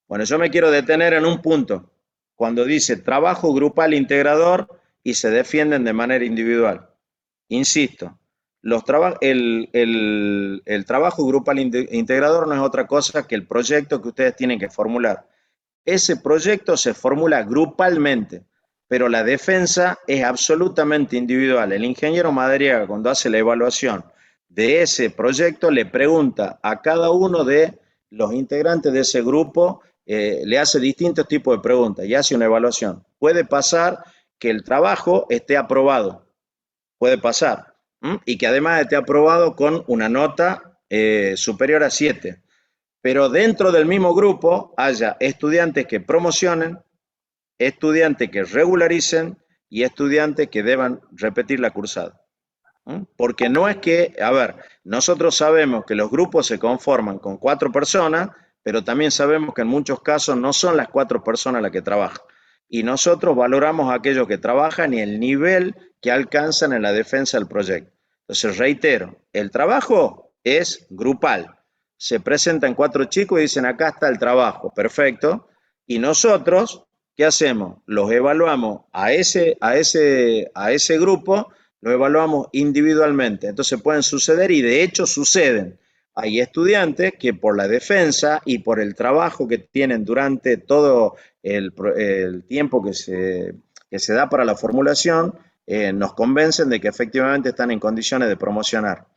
Bueno, yo me quiero detener en un punto, cuando dice trabajo grupal integrador y se defienden de manera individual. Insisto, el trabajo grupal integrador no es otra cosa que el proyecto que ustedes tienen que formular. Ese proyecto se formula grupalmente, pero la defensa es absolutamente individual. El ingeniero Madariaga, cuando hace la evaluación de ese proyecto, le pregunta a cada uno de los integrantes de ese grupo, le hace distintos tipos de preguntas y hace una evaluación. Puede pasar que el trabajo esté aprobado, puede pasar, y que además esté aprobado con una nota superior a 7, pero dentro del mismo grupo haya estudiantes que promocionen, estudiantes que regularicen y estudiantes que deban repetir la cursada. Porque no es que, a ver, nosotros sabemos que los grupos se conforman con 4 personas, pero también sabemos que en muchos casos no son las 4 personas las que trabajan. Y nosotros valoramos a aquellos que trabajan y el nivel que alcanzan en la defensa del proyecto. Entonces, reitero, el trabajo es grupal. Se presentan 4 chicos y dicen, acá está el trabajo, perfecto. Y nosotros ¿qué hacemos? Los evaluamos a ese grupo, los evaluamos individualmente. Entonces pueden suceder, y de hecho suceden. Hay estudiantes que por la defensa y por el trabajo que tienen durante todo el tiempo que se da para la formulación, nos convencen de que efectivamente están en condiciones de promocionar.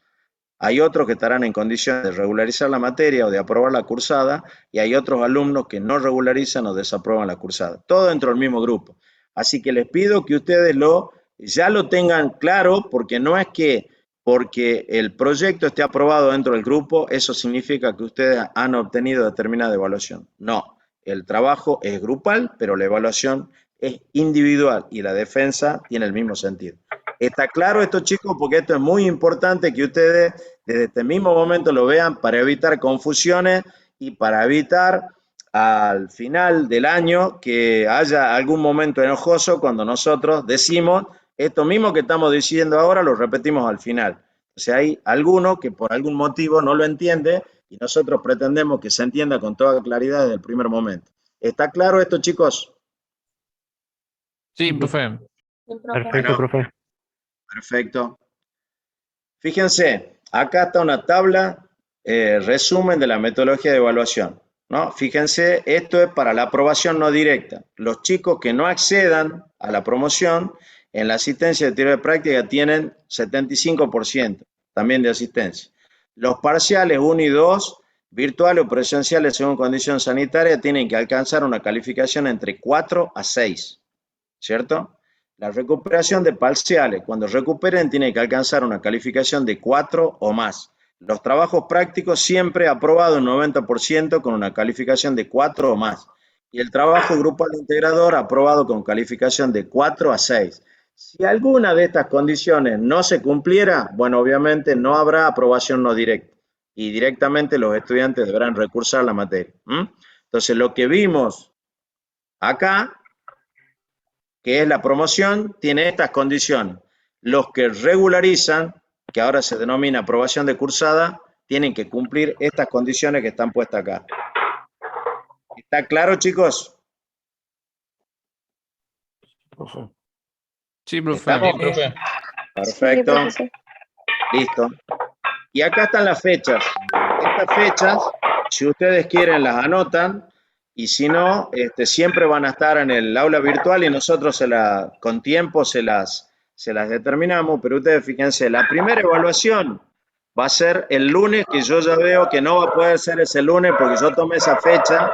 Hay otros que estarán en condiciones de regularizar la materia o de aprobar la cursada, y hay otros alumnos que no regularizan o desaprueban la cursada. Todo dentro del mismo grupo. Así que les pido que ustedes ya lo tengan claro, porque no es que porque el proyecto esté aprobado dentro del grupo, eso significa que ustedes han obtenido determinada evaluación. No, el trabajo es grupal, pero la evaluación es individual y la defensa tiene el mismo sentido. ¿Está claro esto, chicos? Porque esto es muy importante que ustedes desde este mismo momento lo vean para evitar confusiones y para evitar al final del año que haya algún momento enojoso cuando nosotros decimos esto mismo que estamos diciendo ahora, lo repetimos al final. O sea, hay alguno que por algún motivo no lo entiende y nosotros pretendemos que se entienda con toda claridad desde el primer momento. ¿Está claro esto, chicos? Sí, profe. Perfecto, profe. Perfecto. Fíjense, acá está una tabla, resumen de la metodología de evaluación, ¿no? Fíjense, esto es para la aprobación no directa. Los chicos que no accedan a la promoción en la asistencia de teoría de práctica tienen 75% también de asistencia. Los parciales 1 y 2, virtuales o presenciales según condición sanitaria, tienen que alcanzar una calificación entre 4 a 6, ¿cierto? La recuperación de parciales, cuando recuperen, tiene que alcanzar una calificación de 4 o más. Los trabajos prácticos siempre aprobados un 90% con una calificación de 4 o más. Y el trabajo grupal integrador aprobado con calificación de 4 a 6. Si alguna de estas condiciones no se cumpliera, bueno, obviamente no habrá aprobación no directa. Y directamente los estudiantes deberán recursar la materia. Entonces, lo que vimos acá, que es la promoción, tiene estas condiciones. Los que regularizan, que ahora se denomina aprobación de cursada, tienen que cumplir estas condiciones que están puestas acá. ¿Está claro, chicos? Profe. Sí, profe. ¿Estamos? Sí, profe. Perfecto. Sí, profesor. Listo. Y acá están las fechas. Estas fechas, si ustedes quieren, las anotan, y si no, siempre van a estar en el aula virtual y nosotros con tiempo se las determinamos, pero ustedes fíjense, la primera evaluación va a ser el lunes, que yo ya veo que no va a poder ser ese lunes porque yo tomé esa fecha,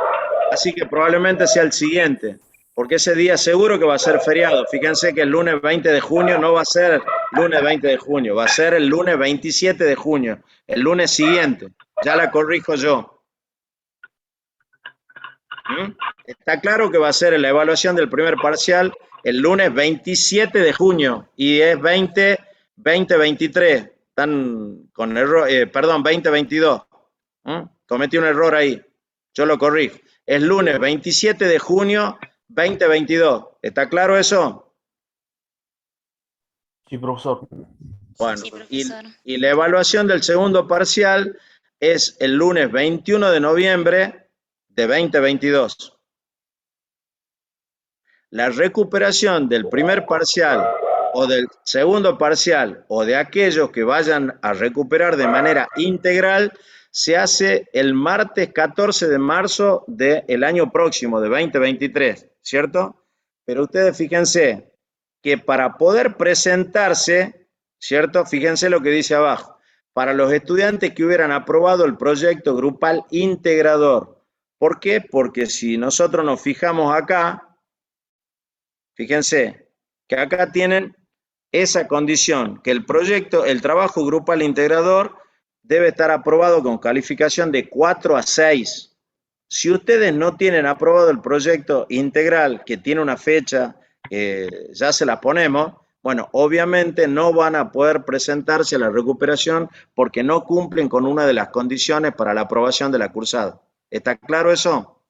así que probablemente sea el siguiente, porque ese día seguro que va a ser feriado. Fíjense que el lunes 20 de junio no va a ser lunes 20 de junio, va a ser el lunes 27 de junio, el lunes siguiente. Ya la corrijo yo. Está claro que va a ser la evaluación del primer parcial el lunes 27 de junio y es 2023. Están con error, perdón, 2022. Cometí un error ahí. Yo lo corrijo. Es lunes 27 de junio 2022. ¿Está claro eso? Sí, profesor. Bueno, Sí, profesor. y la evaluación del segundo parcial es el lunes 21 de noviembre de 2022. La recuperación del primer parcial o del segundo parcial o de aquellos que vayan a recuperar de manera integral se hace el martes 14 de marzo del año próximo, de 2023, ¿cierto? Pero ustedes fíjense que para poder presentarse, ¿cierto? Fíjense lo que dice abajo. Para los estudiantes que hubieran aprobado el proyecto grupal integrador. ¿Por qué? Porque si nosotros nos fijamos acá, fíjense que acá tienen esa condición, que el proyecto, el trabajo grupal integrador debe estar aprobado con calificación de 4 a 6. Si ustedes no tienen aprobado el proyecto integral, que tiene una fecha, ya se la ponemos, bueno, obviamente no van a poder presentarse a la recuperación porque no cumplen con una de las condiciones para la aprobación de la cursada. ¿Está claro eso?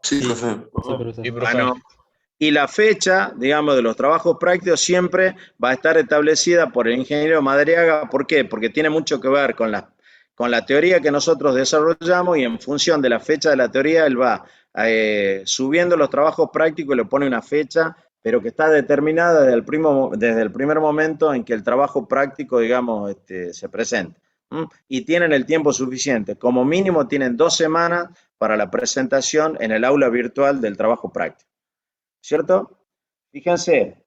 Sí, profe. Sí, profe. Bueno, y la fecha, digamos, de los trabajos prácticos siempre va a estar establecida por el ingeniero Madariaga. ¿Por qué? Porque tiene mucho que ver con con la teoría que nosotros desarrollamos y en función de la fecha de la teoría, él va subiendo los trabajos prácticos y le pone una fecha, pero que está determinada desde el primer momento en que el trabajo práctico, digamos, se presenta. Y tienen el tiempo suficiente. Como mínimo tienen 2 semanas para la presentación en el aula virtual del trabajo práctico. ¿Cierto? Fíjense,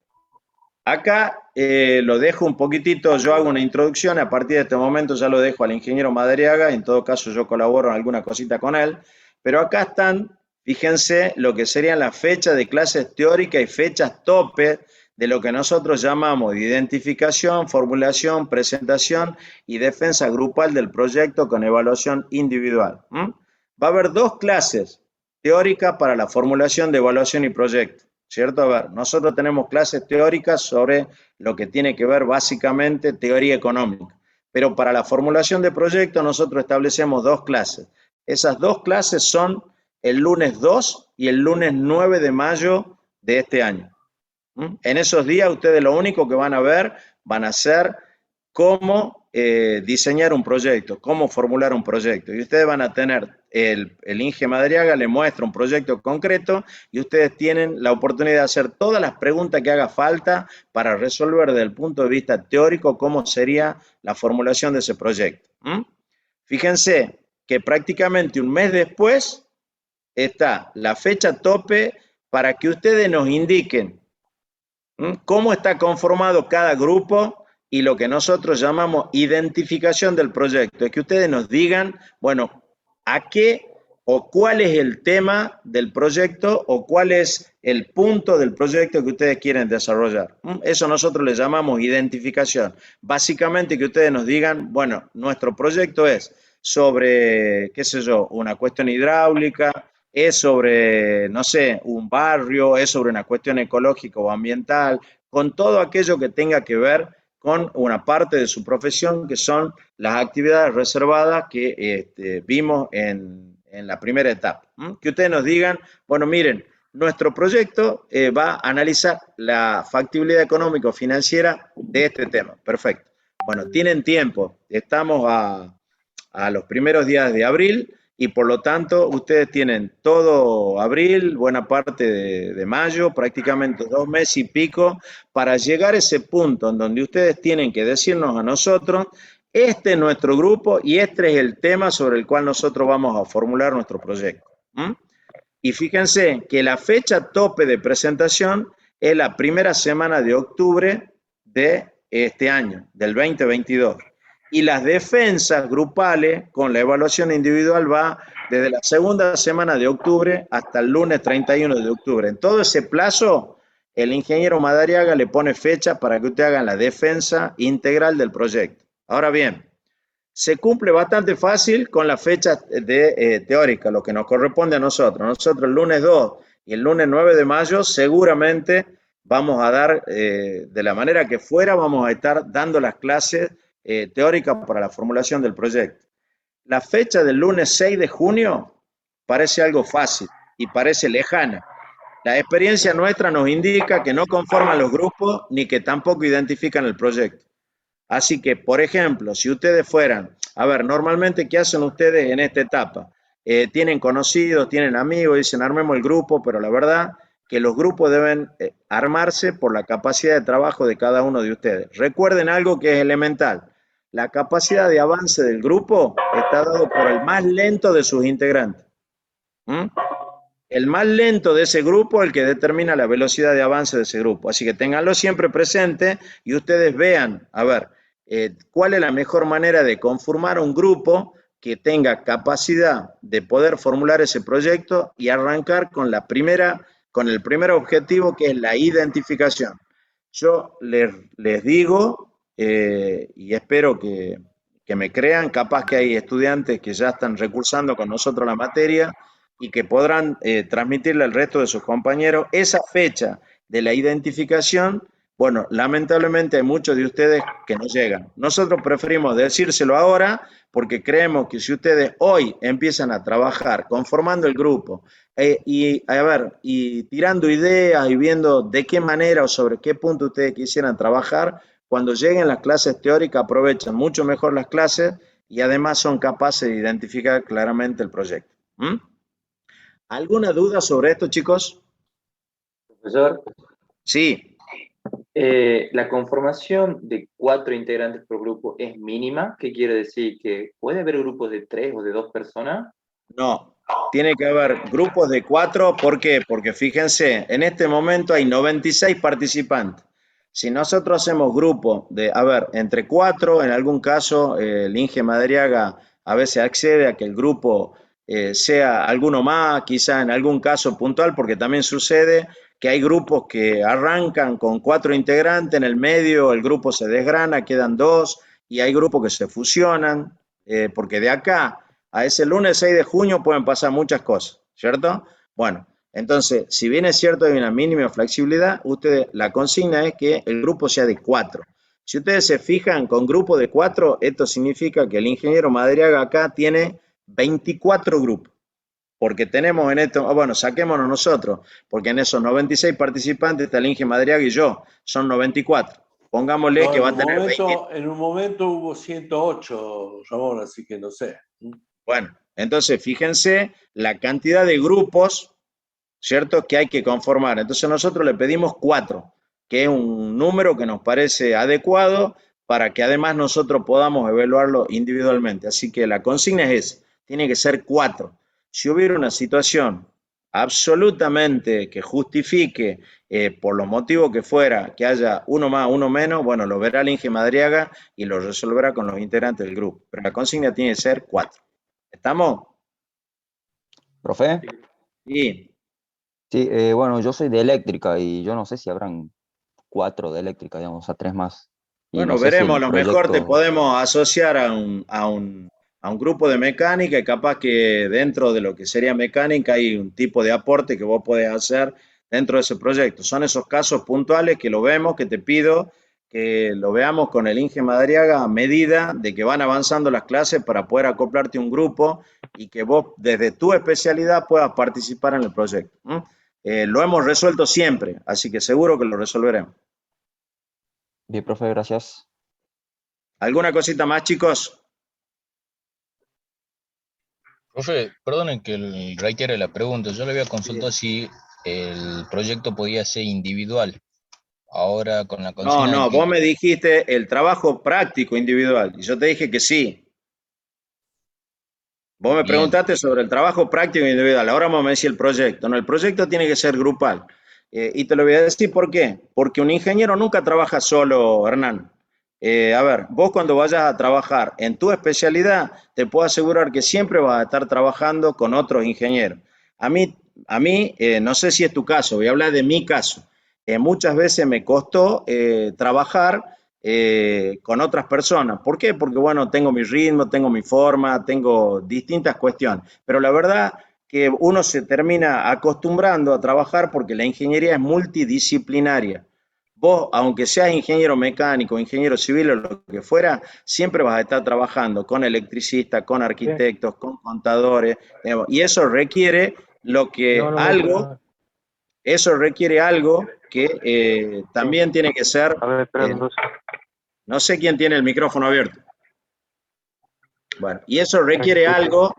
acá lo dejo un poquitito, yo hago una introducción, a partir de este momento ya lo dejo al ingeniero Madariaga, en todo caso yo colaboro en alguna cosita con él, pero acá están, fíjense, lo que serían las fechas de clases teóricas y fechas tope de lo que nosotros llamamos identificación, formulación, presentación y defensa grupal del proyecto con evaluación individual. Va a haber 2 clases teóricas para la formulación de evaluación y proyecto, ¿cierto? A ver, nosotros tenemos clases teóricas sobre lo que tiene que ver básicamente teoría económica, pero para la formulación de proyecto nosotros establecemos 2 clases. Esas 2 clases son el lunes 2 y el lunes 9 de mayo de este año. En esos días ustedes lo único que van a ver van a ser cómo diseñar un proyecto, cómo formular un proyecto. Y ustedes van a tener, el Inge Madariaga le muestra un proyecto concreto y ustedes tienen la oportunidad de hacer todas las preguntas que haga falta para resolver desde el punto de vista teórico cómo sería la formulación de ese proyecto. Fíjense que prácticamente un mes después está la fecha tope para que ustedes nos indiquen cómo está conformado cada grupo y lo que nosotros llamamos identificación del proyecto. Es que ustedes nos digan, bueno, a qué o cuál es el tema del proyecto o cuál es el punto del proyecto que ustedes quieren desarrollar. Eso nosotros le llamamos identificación. Básicamente que ustedes nos digan, bueno, nuestro proyecto es sobre, qué sé yo, una cuestión hidráulica, es sobre, no sé, un barrio, es sobre una cuestión ecológica o ambiental, con todo aquello que tenga que ver con una parte de su profesión, que son las actividades reservadas que vimos en la primera etapa. Que ustedes nos digan, bueno, miren, nuestro proyecto va a analizar la factibilidad económico-financiera de este tema. Perfecto. Bueno, tienen tiempo, estamos a los primeros días de abril, y por lo tanto ustedes tienen todo abril, buena parte de mayo, prácticamente 2 meses y pico, para llegar a ese punto en donde ustedes tienen que decirnos a nosotros, este es nuestro grupo y este es el tema sobre el cual nosotros vamos a formular nuestro proyecto. Y fíjense que la fecha tope de presentación es la primera semana de octubre de este año, del 2022. Y las defensas grupales con la evaluación individual va desde la segunda semana de octubre hasta el lunes 31 de octubre. En todo ese plazo, el ingeniero Madariaga le pone fecha para que usted haga la defensa integral del proyecto. Ahora bien, se cumple bastante fácil con la fecha teórica, lo que nos corresponde a nosotros. Nosotros el lunes 2 y el lunes 9 de mayo seguramente vamos a dar, de la manera que fuera, vamos a estar dando las clases teórica para la formulación del proyecto. La fecha del lunes 6 de junio parece algo fácil y parece lejana. La experiencia nuestra nos indica que no conforman los grupos ni que tampoco identifican el proyecto. Así que, por ejemplo, si ustedes fueran, a ver, normalmente, ¿qué hacen ustedes en esta etapa? Tienen conocidos, tienen amigos, dicen armemos el grupo, pero la verdad que los grupos deben armarse por la capacidad de trabajo de cada uno de ustedes. Recuerden algo que es elemental. La capacidad de avance del grupo está dado por el más lento de sus integrantes. El más lento de ese grupo es el que determina la velocidad de avance de ese grupo. Así que ténganlo siempre presente y ustedes vean, a ver, cuál es la mejor manera de conformar un grupo que tenga capacidad de poder formular ese proyecto y arrancar con el primer objetivo, que es la identificación. Yo les digo, y espero que me crean, capaz que hay estudiantes que ya están recursando con nosotros la materia y que podrán transmitirle al resto de sus compañeros esa fecha de la identificación. Bueno, lamentablemente hay muchos de ustedes que no llegan. Nosotros preferimos decírselo ahora porque creemos que si ustedes hoy empiezan a trabajar conformando el grupo y tirando ideas y viendo de qué manera o sobre qué punto ustedes quisieran trabajar, cuando lleguen las clases teóricas aprovechan mucho mejor las clases y además son capaces de identificar claramente el proyecto. ¿Mm? ¿Alguna duda sobre esto, chicos? Profesor, Sí. la conformación de 4 integrantes por grupo es mínima. ¿Qué quiere decir? ¿Que puede haber grupos de 3 o de 2 personas? No, tiene que haber grupos de 4. ¿Por qué? Porque fíjense, en este momento hay 96 participantes. Si nosotros hacemos grupos de, a ver, entre 4, en algún caso, el Inge Madariaga a veces accede a que el grupo sea alguno más, quizá en algún caso puntual, porque también sucede que hay grupos que arrancan con 4 integrantes, en el medio el grupo se desgrana, quedan 2, y hay grupos que se fusionan, porque de acá a ese lunes 6 de junio pueden pasar muchas cosas, ¿cierto? Bueno, entonces, si bien es cierto hay una mínima flexibilidad, la consigna es que el grupo sea de 4. Si ustedes se fijan con grupo de 4, esto significa que el ingeniero Madariaga acá tiene 24 grupos, porque tenemos en esto, bueno, saquémonos nosotros, porque en esos 96 participantes está el ingeniero Madariaga y yo, son 94. Pongámosle No, que va a tener 20. en un momento hubo 108, Ramón, así que no sé. Bueno, entonces fíjense la cantidad de grupos, ¿cierto?, que hay que conformar. Entonces nosotros le pedimos 4, que es un número que nos parece adecuado para que además nosotros podamos evaluarlo individualmente. Así que la consigna es esa, tiene que ser 4. Si hubiera una situación absolutamente que justifique, por los motivos que fuera, que haya uno más, uno menos, bueno, lo verá el Inge Madariaga y lo resolverá con los integrantes del grupo. Pero la consigna tiene que ser 4. ¿Estamos? ¿Profe? Sí. Sí, bueno, yo soy de eléctrica y yo no sé si habrán 4 de eléctrica, digamos, a 3 más. Y no Bueno, sé si veremos, a el lo mejor te proyecto... podemos asociar a un grupo de mecánica y capaz que dentro de lo que sería mecánica hay un tipo de aporte que vos podés hacer dentro de ese proyecto. Son esos casos puntuales que lo vemos, que te pido que lo veamos con el Inge Madariaga a medida de que van avanzando las clases para poder acoplarte a un grupo y que vos desde tu especialidad puedas participar en el proyecto. Lo hemos resuelto siempre, así que seguro que lo resolveremos. Bien, profe, gracias. ¿Alguna cosita más, chicos? Profe, perdonen que reitere la pregunta. Yo le había consultado Sí. si el proyecto podía ser individual. Ahora con la No, consigna de no, que... vos me dijiste el trabajo práctico individual y yo te dije que sí. Vos me Bien, preguntaste sobre el trabajo práctico individual, ahora vos me decís el proyecto. No, el proyecto tiene que ser grupal. Y te lo voy a decir por qué. Porque un ingeniero nunca trabaja solo, Hernán. A ver, vos cuando vayas a trabajar en tu especialidad, te puedo asegurar que siempre vas a estar trabajando con otros ingenieros. A mí, no sé si es tu caso, voy a hablar de mi caso. Muchas veces me costó trabajar con otras personas. ¿Por qué? Porque, bueno, tengo mi ritmo, tengo mi forma, tengo distintas cuestiones. Pero la verdad que uno se termina acostumbrando a trabajar porque la ingeniería es multidisciplinaria. Vos, aunque seas ingeniero mecánico, ingeniero civil o lo que fuera, siempre vas a estar trabajando con electricistas, con arquitectos, con contadores, y eso requiere lo que algo, eso requiere algo que también tiene que ser, no sé quién tiene el micrófono abierto. Bueno, y eso requiere algo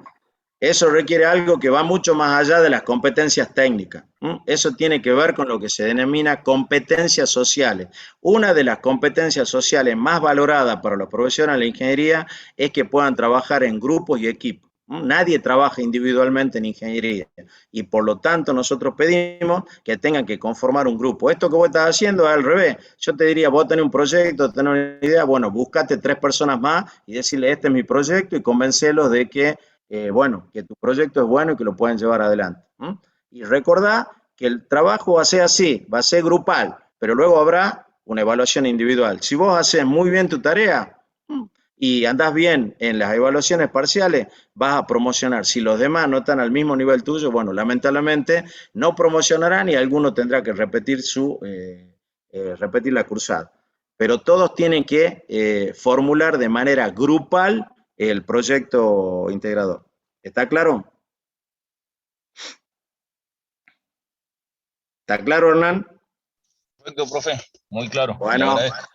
que va mucho más allá de las competencias técnicas. Eso tiene que ver con lo que se denomina competencias sociales. Una de las competencias sociales más valoradas para los profesionales de ingeniería es que puedan trabajar en grupos y equipos. Nadie trabaja individualmente en ingeniería y por lo tanto nosotros pedimos que tengan que conformar un grupo. Esto que vos estás haciendo es al revés. Yo te diría, vos tenés un proyecto, tenés una idea, bueno, búscate 3 personas más y decirle, este es mi proyecto y convencerlos de que bueno, que tu proyecto es bueno y que lo pueden llevar adelante. Y recordá que el trabajo va a ser así, va a ser grupal, pero luego habrá una evaluación individual. Si vos haces muy bien tu tarea y andás bien en las evaluaciones parciales, vas a promocionar. Si los demás no están al mismo nivel tuyo, bueno, lamentablemente no promocionarán y alguno tendrá que repetir repetir la cursada. Pero todos tienen que formular de manera grupal el proyecto integrador. ¿Está claro? ¿Está claro, Hernán? perfecto, profe, muy claro, le Bueno, agradezco.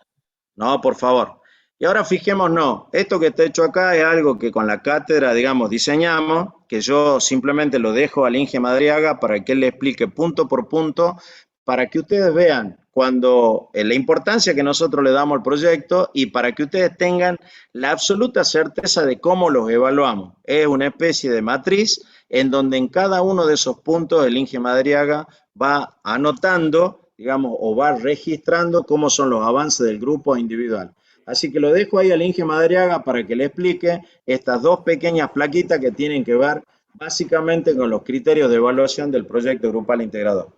no, por favor. Y ahora fijémonos, esto que está hecho acá es algo que con la cátedra, digamos, diseñamos, que yo simplemente lo dejo al Inge Madriaga para que él le explique punto por punto, para que ustedes vean la importancia que nosotros le damos al proyecto y para que ustedes tengan la absoluta certeza de cómo los evaluamos. Es una especie de matriz en donde en cada uno de esos puntos el Inge Madriaga va anotando, digamos, o va registrando cómo son los avances del grupo individual. Así que lo dejo ahí al Inge Madriaga para que le explique estas dos pequeñas plaquitas que tienen que ver básicamente con los criterios de evaluación del proyecto grupal integrador.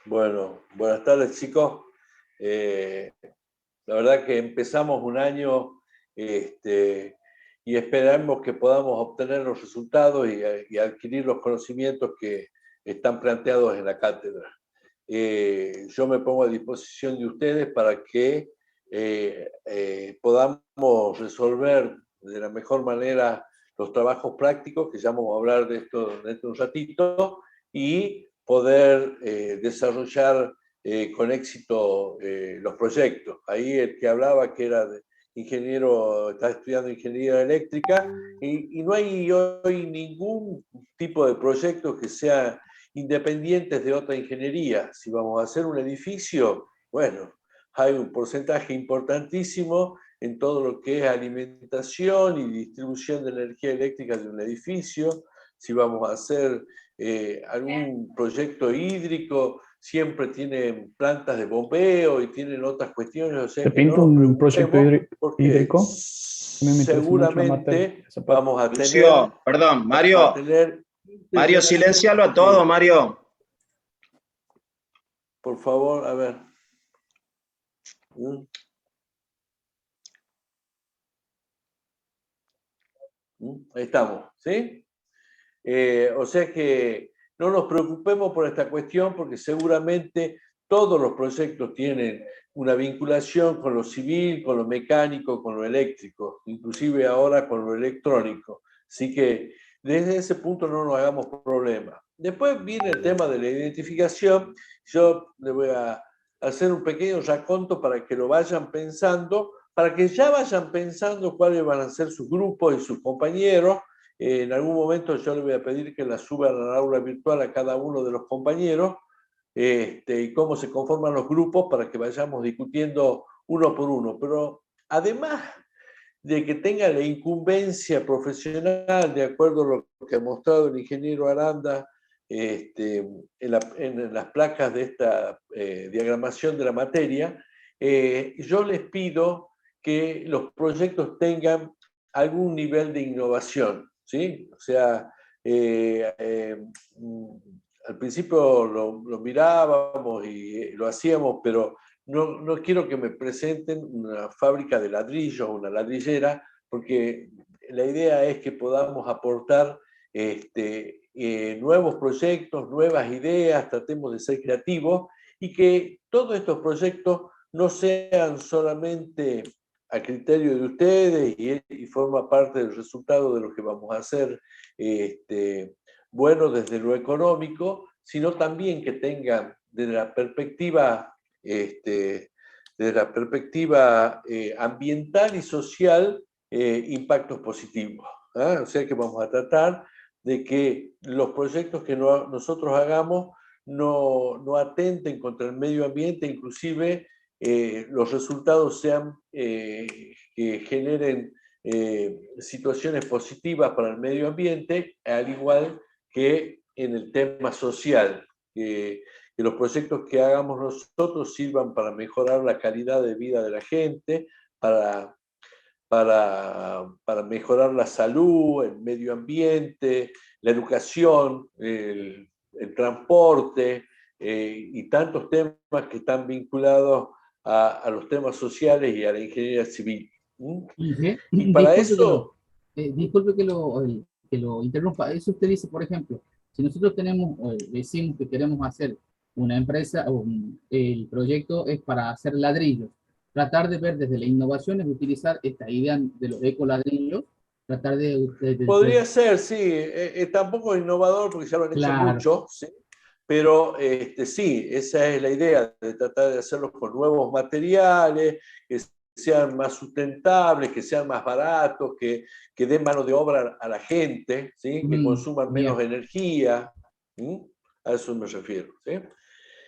Bueno, buenas tardes, chicos. La verdad que empezamos un año y esperamos que podamos obtener los resultados y adquirir los conocimientos que están planteados en la cátedra. Yo me pongo a disposición de ustedes para que podamos resolver de la mejor manera los trabajos prácticos, que ya vamos a hablar de esto dentro de un ratito, y poder desarrollar con éxito los proyectos. Ahí el que hablaba que era ingeniero, está estudiando ingeniería eléctrica, y no hay hoy ningún tipo de proyecto que sea independientes de otra ingeniería. Si vamos a hacer un edificio, bueno, hay un porcentaje importantísimo en todo lo que es alimentación y distribución de energía eléctrica de un edificio. Si vamos a hacer algún proyecto hídrico, siempre tienen plantas de bombeo y tienen otras cuestiones. O sea, ¿Te pinto un proyecto hídrico? Seguramente vamos a tener... Lucio, perdón, Mario. Mario, silencialo a todo, Mario. Por favor, a ver. Ahí estamos, ¿sí? O sea que no nos preocupemos por esta cuestión porque seguramente todos los proyectos tienen una vinculación con lo civil, con lo mecánico, con lo eléctrico, inclusive ahora con lo electrónico. Así que desde ese punto no nos hagamos problema. Después viene el tema de la identificación. Yo le voy a hacer un pequeño raconto para que lo vayan pensando, para que ya vayan pensando cuáles van a ser sus grupos y sus compañeros. En algún momento yo le voy a pedir que la suban al aula virtual a cada uno de los compañeros y cómo se conforman los grupos para que vayamos discutiendo uno por uno. Pero además de que tenga la incumbencia profesional, de acuerdo a lo que ha mostrado el ingeniero Aranda en las placas de esta diagramación de la materia, yo les pido que los proyectos tengan algún nivel de innovación, ¿sí? O sea, al principio lo mirábamos y lo hacíamos, pero no quiero que me presenten una fábrica de ladrillos, una ladrillera, porque la idea es que podamos aportar nuevos proyectos, nuevas ideas, tratemos de ser creativos y que todos estos proyectos no sean solamente a criterio de ustedes y forma parte del resultado de lo que vamos a hacer bueno desde lo económico, sino también que tengan desde la perspectiva ambiental y social impactos positivos. O sea que vamos a tratar de que los proyectos que nosotros hagamos no atenten contra el medio ambiente, inclusive los resultados sean que generen situaciones positivas para el medio ambiente, al igual que en el tema social, que los proyectos que hagamos nosotros sirvan para mejorar la calidad de vida de la gente, para mejorar la salud, el medio ambiente, la educación, el transporte y tantos temas que están vinculados a los temas sociales y a la ingeniería civil. Y para eso... disculpe que lo interrumpa. Eso usted dice, por ejemplo, si nosotros decimos que queremos hacer una empresa, el proyecto es para hacer ladrillos, tratar de ver desde la innovación es utilizar esta idea de los ecoladrillos, tratar de... Podría ser, sí. Tampoco es innovador porque ya lo han hecho mucho, ¿sí? pero sí, esa es la idea, de tratar de hacerlo con nuevos materiales, que sean más sustentables, que sean más baratos, que den mano de obra a la gente, ¿sí? Que consuman menos energía. A eso me refiero. ¿Sí?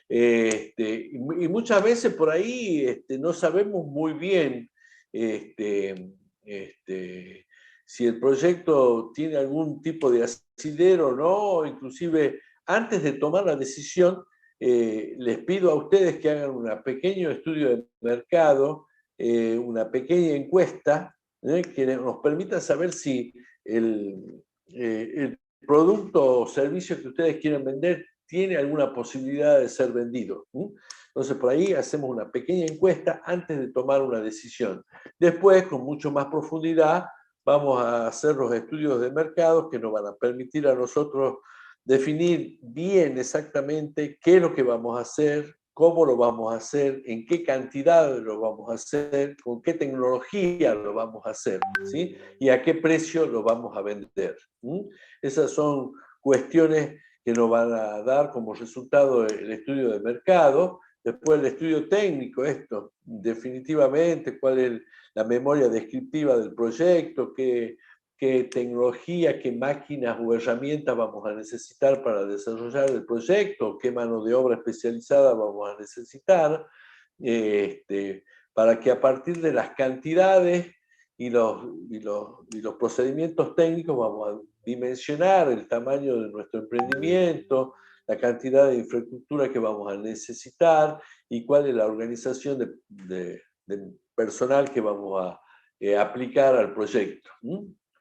Y muchas veces por ahí no sabemos muy bien si el proyecto tiene algún tipo de asidero o no. Inclusive, antes de tomar la decisión, les pido a ustedes que hagan un pequeño estudio de mercado, una pequeña encuesta, que nos permita saber si el producto o servicio que ustedes quieren vender tiene alguna posibilidad de ser vendido. Entonces, por ahí hacemos una pequeña encuesta antes de tomar una decisión. Después, con mucho más profundidad, vamos a hacer los estudios de mercado que nos van a permitir a nosotros definir bien exactamente qué es lo que vamos a hacer, cómo lo vamos a hacer, en qué cantidad lo vamos a hacer, con qué tecnología lo vamos a hacer, ¿sí? Y a qué precio lo vamos a vender. Esas son cuestiones que nos van a dar como resultado el estudio de mercado. Después el estudio técnico, esto, definitivamente, cuál es la memoria descriptiva del proyecto, qué tecnología, qué máquinas o herramientas vamos a necesitar para desarrollar el proyecto, qué mano de obra especializada vamos a necesitar, para que a partir de las cantidades y los procedimientos técnicos vamos a dimensionar el tamaño de nuestro emprendimiento, la cantidad de infraestructura que vamos a necesitar y cuál es la organización de personal que vamos a aplicar al proyecto.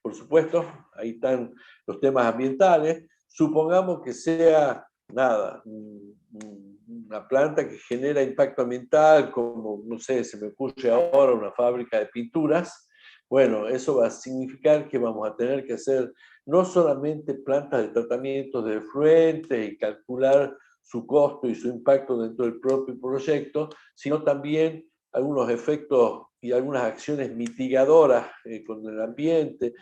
Por supuesto, ahí están los temas ambientales. Supongamos que sea, nada, una planta que genera impacto ambiental, como, no sé, se me ocurre ahora una fábrica de pinturas. Bueno, eso va a significar que vamos a tener que hacer no solamente plantas de tratamiento de efluentes y calcular su costo y su impacto dentro del propio proyecto, sino también algunos efectos y algunas acciones mitigadoras con el ambiente,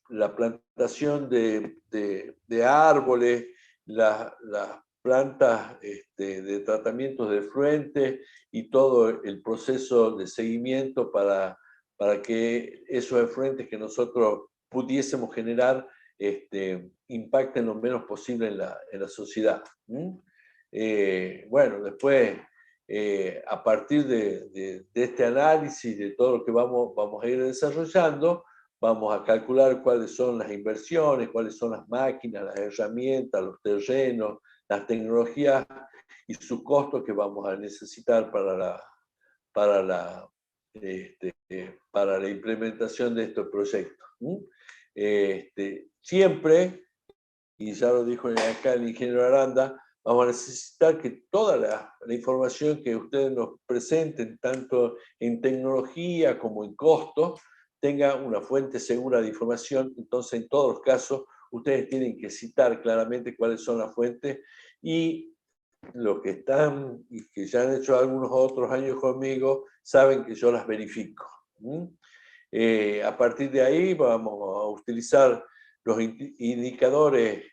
la plantación de árboles, las plantas de tratamientos de efluentes y todo el proceso de seguimiento para que esos efluentes que nosotros pudiésemos generar impacten lo menos posible en la sociedad. Bueno, después, a partir de este análisis, de todo lo que vamos a ir desarrollando, vamos a calcular cuáles son las inversiones, cuáles son las máquinas, las herramientas, los terrenos, las tecnologías y sus costos que vamos a necesitar para la implementación de estos proyectos. Siempre, y ya lo dijo acá el ingeniero Aranda, vamos a necesitar que toda la información que ustedes nos presenten, tanto en tecnología como en costos, tenga una fuente segura de información. Entonces, en todos los casos, ustedes tienen que citar claramente cuáles son las fuentes, y los que están y que ya han hecho algunos otros años conmigo saben que yo las verifico. A partir de ahí vamos a utilizar los indicadores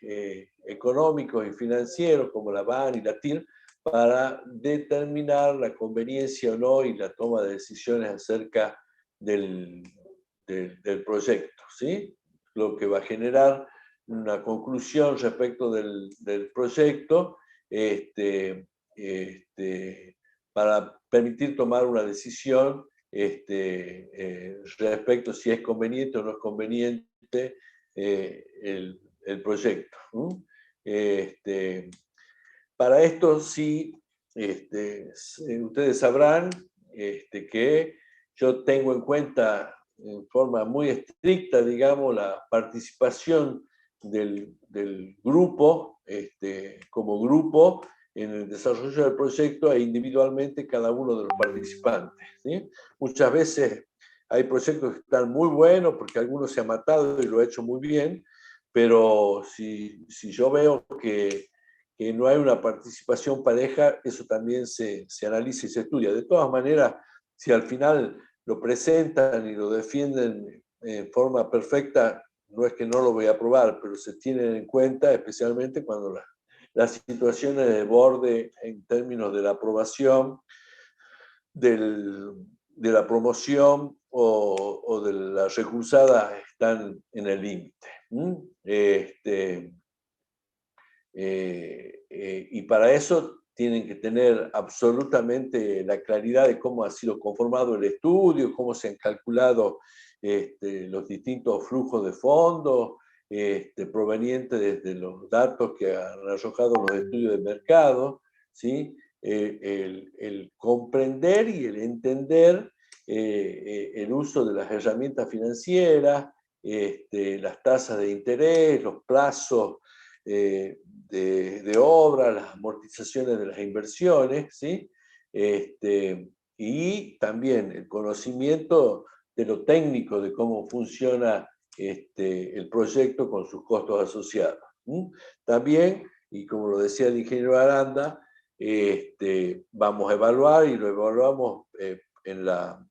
económicos y financieros como la BAN y la TIR para determinar la conveniencia o no y la toma de decisiones acerca del proyecto, ¿sí? Lo que va a generar una conclusión respecto del proyecto para permitir tomar una decisión respecto si es conveniente o no es conveniente el proyecto. Para esto sí, ustedes sabrán que yo tengo en cuenta en forma muy estricta, digamos, la participación del grupo, como grupo, en el desarrollo del proyecto e individualmente cada uno de los participantes, ¿sí? Muchas veces hay proyectos que están muy buenos porque alguno se ha matado y lo ha hecho muy bien, pero si yo veo que no hay una participación pareja, eso también se analiza y se estudia. De todas maneras, si al final lo presentan y lo defienden en forma perfecta, no es que no lo voy a aprobar, pero se tienen en cuenta, especialmente cuando las situaciones de borde en términos de la aprobación, de la promoción o de la recursada están en el límite. Y para eso tienen que tener absolutamente la claridad de cómo ha sido conformado el estudio, cómo se han calculado los distintos flujos de fondos provenientes de los datos que han arrojado los estudios de mercado, ¿sí? El comprender y el entender el uso de las herramientas financieras, las tasas de interés, los plazos de obra, las amortizaciones de las inversiones, ¿sí? Y también el conocimiento de lo técnico, de cómo funciona el proyecto con sus costos asociados. También, y como lo decía el ingeniero Aranda, vamos a evaluar, y lo evaluamos en la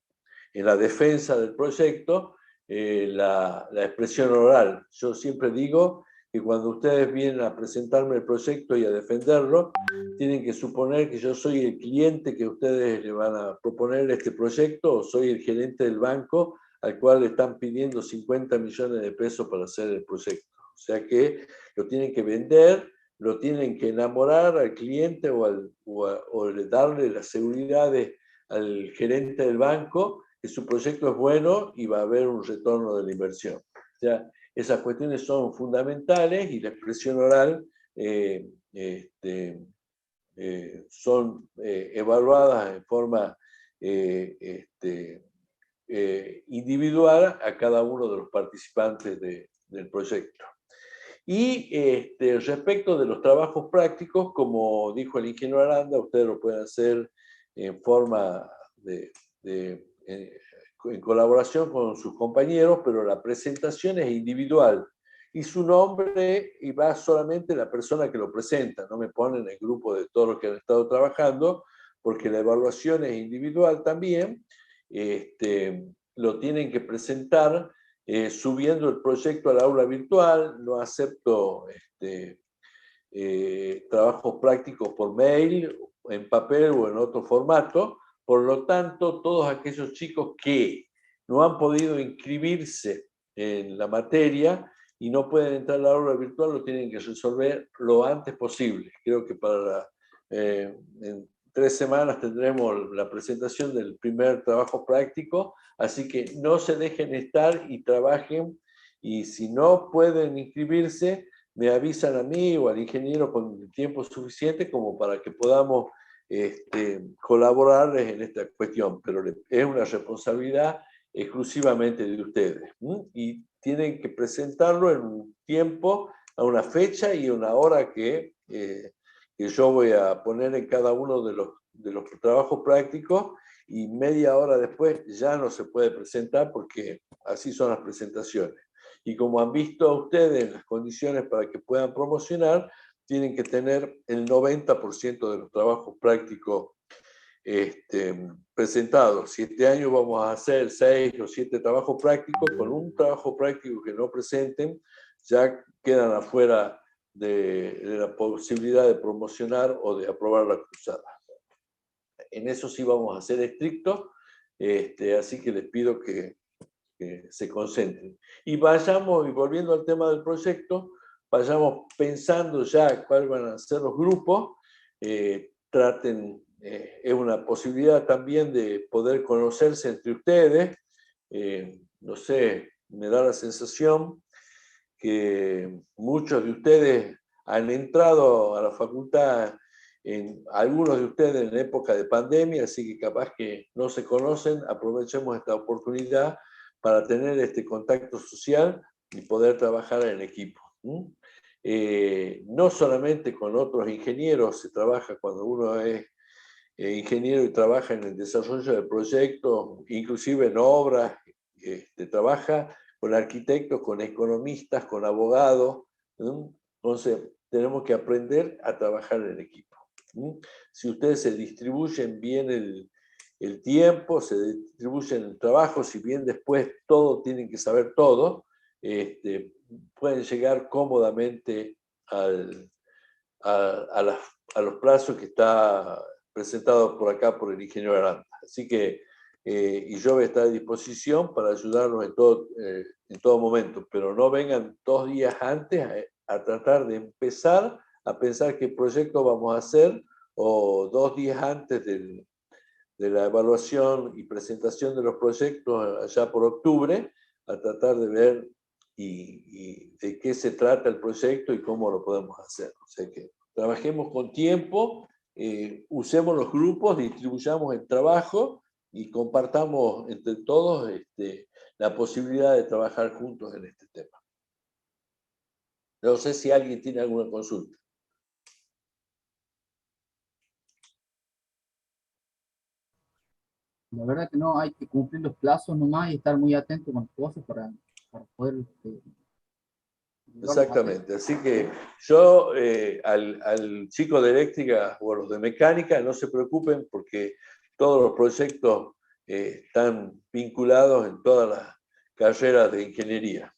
defensa del proyecto, la expresión oral. Yo siempre digo que cuando ustedes vienen a presentarme el proyecto y a defenderlo, tienen que suponer que yo soy el cliente que ustedes le van a proponer este proyecto, o soy el gerente del banco al cual le están pidiendo 50 millones de pesos para hacer el proyecto. O sea que lo tienen que vender, lo tienen que enamorar al cliente o darle las seguridades al gerente del banco que su proyecto es bueno y va a haber un retorno de la inversión. O sea, esas cuestiones son fundamentales y la expresión oral son evaluadas en forma individual a cada uno de los participantes del proyecto. Y respecto de los trabajos prácticos, como dijo el ingeniero Aranda, ustedes lo pueden hacer en forma en colaboración con sus compañeros, pero la presentación es individual. Y su nombre, y va solamente la persona que lo presenta, no me ponen el grupo de todos los que han estado trabajando, porque la evaluación es individual también. Lo tienen que presentar subiendo el proyecto al aula virtual. No acepto trabajos prácticos por mail, en papel o en otro formato. Por lo tanto, todos aquellos chicos que no han podido inscribirse en la materia y no pueden entrar a la aula virtual, lo tienen que resolver lo antes posible. Creo que en 3 semanas tendremos la presentación del primer trabajo práctico, así que no se dejen estar y trabajen, y si no pueden inscribirse, me avisan a mí o al ingeniero con el tiempo suficiente como para que podamos colaborarles en esta cuestión, pero es una responsabilidad exclusivamente de ustedes, y tienen que presentarlo en un tiempo, a una fecha y una hora que yo voy a poner en cada uno de los trabajos prácticos, y media hora después ya no se puede presentar porque así son las presentaciones. Y como han visto ustedes, las condiciones para que puedan promocionar, tienen que tener el 90% de los trabajos prácticos presentados. Si este año vamos a hacer 6 o 7 trabajos prácticos, con un trabajo práctico que no presenten, ya quedan afuera de la posibilidad de promocionar o de aprobar la cruzada. En eso sí vamos a ser estrictos, así que les pido que se concentren. Y vayamos, y volviendo al tema del proyecto, vayamos pensando ya cuáles van a ser los grupos. Traten, es una posibilidad también de poder conocerse entre ustedes. No sé, me da la sensación que muchos de ustedes han entrado a la facultad, algunos de ustedes en época de pandemia, así que capaz que no se conocen. Aprovechemos esta oportunidad para tener este contacto social y poder trabajar en equipo. No solamente con otros ingenieros se trabaja cuando uno es ingeniero y trabaja en el desarrollo de proyectos, inclusive en obras, trabaja con arquitectos, con economistas, con abogados. Entonces, tenemos que aprender a trabajar en equipo. Si ustedes se distribuyen bien el tiempo, se distribuyen el trabajo, si bien después todos tienen que saber todo, pueden llegar cómodamente a los plazos que está presentado por acá por el ingeniero Aranda. Así que, y yo voy a estar a disposición para ayudarlos en todo momento, pero no vengan 2 días antes a tratar de empezar a pensar qué proyecto vamos a hacer, o 2 días antes de la evaluación y presentación de los proyectos allá por octubre, a tratar de ver y de qué se trata el proyecto y cómo lo podemos hacer. O sea que trabajemos con tiempo, usemos los grupos, distribuyamos el trabajo y compartamos entre todos la posibilidad de trabajar juntos en este tema. No sé si alguien tiene alguna consulta. La verdad que no, hay que cumplir los plazos nomás y estar muy atento con las cosas para poder... Exactamente, así que yo al chico de eléctrica o los de mecánica no se preocupen porque todos los proyectos están vinculados en todas las carreras de ingeniería.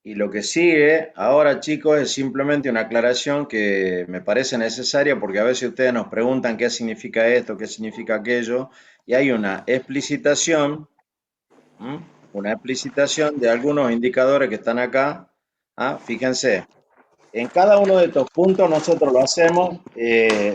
Y lo que sigue ahora, chicos, es simplemente una aclaración que me parece necesaria porque a veces ustedes nos preguntan qué significa esto, qué significa aquello, y hay una explicitación de algunos indicadores que están acá. Fíjense, en cada uno de estos puntos nosotros lo hacemos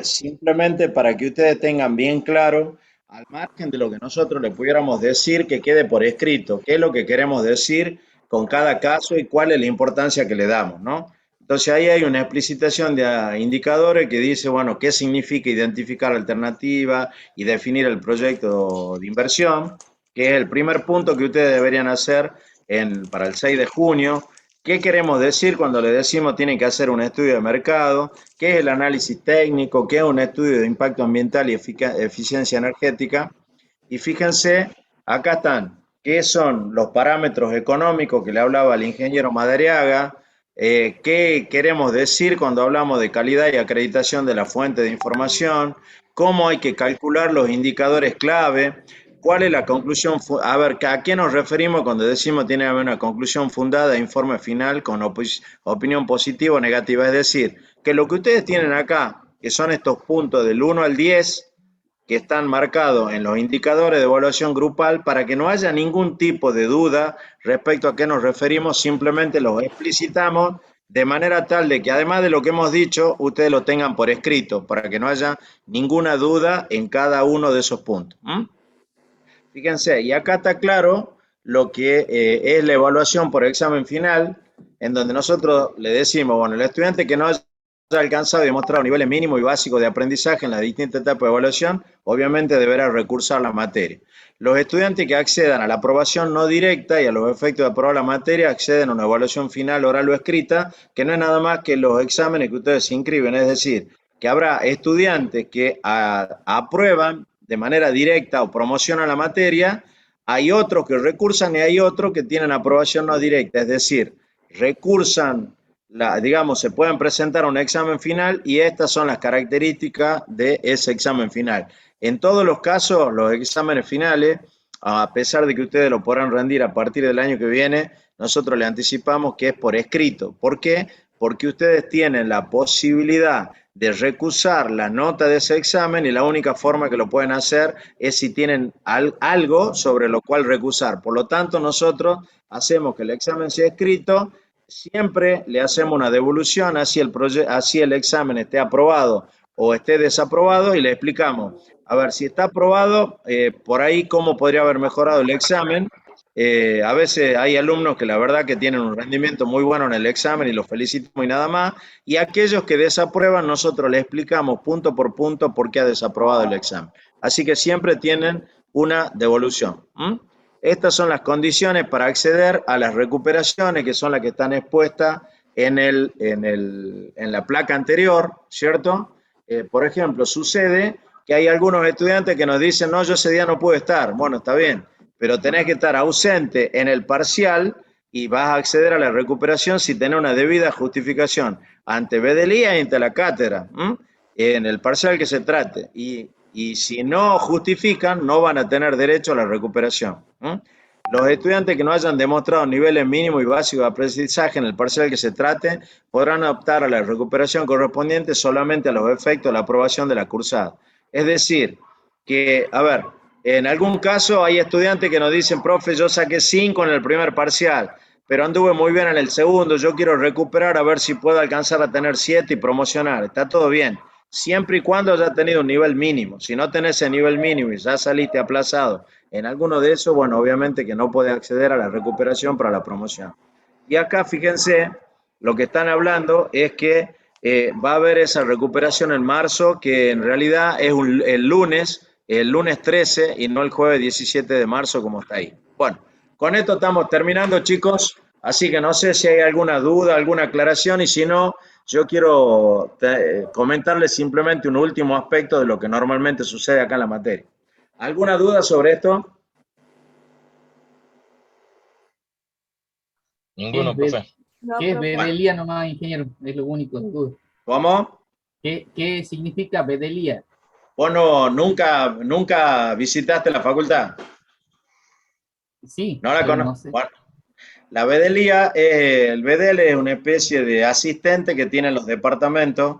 simplemente para que ustedes tengan bien claro, al margen de lo que nosotros le pudiéramos decir, que quede por escrito, qué es lo que queremos decir con cada caso y cuál es la importancia que le damos, ¿no? Entonces ahí hay una explicitación de indicadores que dice, bueno, qué significa identificar alternativa y definir el proyecto de inversión, que es el primer punto que ustedes deberían hacer para el 6 de junio. ¿Qué queremos decir cuando le decimos tienen que hacer un estudio de mercado? ¿Qué es el análisis técnico? ¿Qué es un estudio de impacto ambiental y eficiencia energética? Y fíjense, acá están, ¿qué son los parámetros económicos que le hablaba el ingeniero Madariaga? ¿Qué queremos decir cuando hablamos de calidad y acreditación de la fuente de información? ¿Cómo hay que calcular los indicadores clave? ¿Cuál es la conclusión? A ver, ¿a qué nos referimos cuando decimos tiene que haber una conclusión fundada, informe final con opinión positiva o negativa? Es decir, que lo que ustedes tienen acá, que son estos puntos del 1 al 10, que están marcados en los indicadores de evaluación grupal, para que no haya ningún tipo de duda respecto a qué nos referimos, simplemente los explicitamos de manera tal de que además de lo que hemos dicho, ustedes lo tengan por escrito, para que no haya ninguna duda en cada uno de esos puntos. Fíjense, y acá está claro lo que es la evaluación por examen final, en donde nosotros le decimos, bueno, el estudiante que no haya alcanzado y demostrado niveles mínimos y básicos de aprendizaje en las distintas etapas de evaluación, obviamente deberá recursar la materia. Los estudiantes que accedan a la aprobación no directa y a los efectos de aprobar la materia acceden a una evaluación final oral o escrita, que no es nada más que los exámenes que ustedes se inscriben, es decir, que habrá estudiantes que aprueban de manera directa o promocionan la materia, hay otros que recursan y hay otros que tienen aprobación no directa, es decir, recursan, digamos, se pueden presentar a un examen final y estas son las características de ese examen final. En todos los casos, los exámenes finales, a pesar de que ustedes lo podrán rendir a partir del año que viene, nosotros le anticipamos que es por escrito. ¿Por qué? Porque ustedes tienen la posibilidad de recusar la nota de ese examen y la única forma que lo pueden hacer es si tienen algo sobre lo cual recusar. Por lo tanto, nosotros hacemos que el examen sea escrito, siempre le hacemos una devolución, así el examen esté aprobado o esté desaprobado, y le explicamos, a ver, si está aprobado, por ahí cómo podría haber mejorado el examen. A veces hay alumnos que la verdad que tienen un rendimiento muy bueno en el examen y los felicitamos y nada más, y aquellos que desaprueban nosotros les explicamos punto por punto por qué ha desaprobado el examen. Así que siempre tienen una devolución. Estas son las condiciones para acceder a las recuperaciones, que son las que están expuestas en la placa anterior, ¿cierto? Por ejemplo, sucede que hay algunos estudiantes que nos dicen, no, yo ese día no puedo estar. Bueno, está bien, pero tenés que estar ausente en el parcial y vas a acceder a la recuperación si tenés una debida justificación ante BDLIA y ante la cátedra, en el parcial que se trate. Y y si no justifican, no van a tener derecho a la recuperación. Los estudiantes que no hayan demostrado niveles mínimos y básicos de aprendizaje en el parcial que se trate podrán optar a la recuperación correspondiente solamente a los efectos de la aprobación de la cursada. Es decir, que, a ver, en algún caso hay estudiantes que nos dicen, profe, yo saqué 5 en el primer parcial, pero anduve muy bien en el segundo, yo quiero recuperar a ver si puedo alcanzar a tener 7 y promocionar. Está todo bien, siempre y cuando haya tenido un nivel mínimo. Si no tenés ese nivel mínimo y ya saliste aplazado en alguno de esos, bueno, obviamente que no puede acceder a la recuperación para la promoción. Y acá, fíjense, lo que están hablando es que va a haber esa recuperación en marzo, que en realidad es el lunes 13 y no el jueves 17 de marzo como está ahí. Bueno, con esto estamos terminando, chicos, así que no sé si hay alguna duda, alguna aclaración, y si no, yo quiero comentarles simplemente un último aspecto de lo que normalmente sucede acá en la materia. ¿Alguna duda sobre esto? Ninguno, profe. ¿Qué es bedelía nomás, ingeniero? Es lo único. ¿Cómo? ¿Qué significa bedelía? ¿Vos nunca visitaste la facultad? Sí. ¿No la conoces? No sé. Bueno, la bedelía, el bedel es una especie de asistente que tienen los departamentos.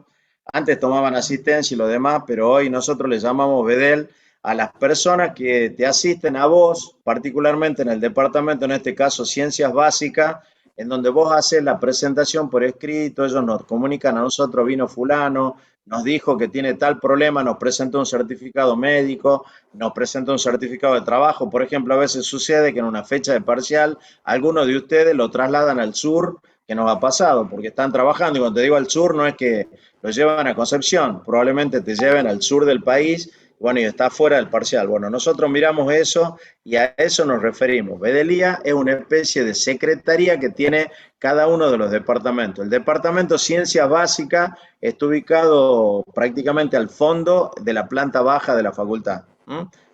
Antes tomaban asistencia y lo demás, pero hoy nosotros le llamamos bedel a las personas que te asisten a vos, particularmente en el departamento, en este caso Ciencias Básicas, en donde vos haces la presentación por escrito, ellos nos comunican a nosotros, vino fulano, nos dijo que tiene tal problema, nos presentó un certificado médico, nos presentó un certificado de trabajo. Por ejemplo, a veces sucede que en una fecha de parcial, algunos de ustedes lo trasladan al sur, que nos ha pasado, porque están trabajando, y cuando te digo al sur no es que lo llevan a Concepción, probablemente te lleven al sur del país, bueno, y está fuera del parcial. Bueno, nosotros miramos eso y a eso nos referimos. Bedelía es una especie de secretaría que tiene cada uno de los departamentos. El departamento Ciencias Básicas está ubicado prácticamente al fondo de la planta baja de la facultad.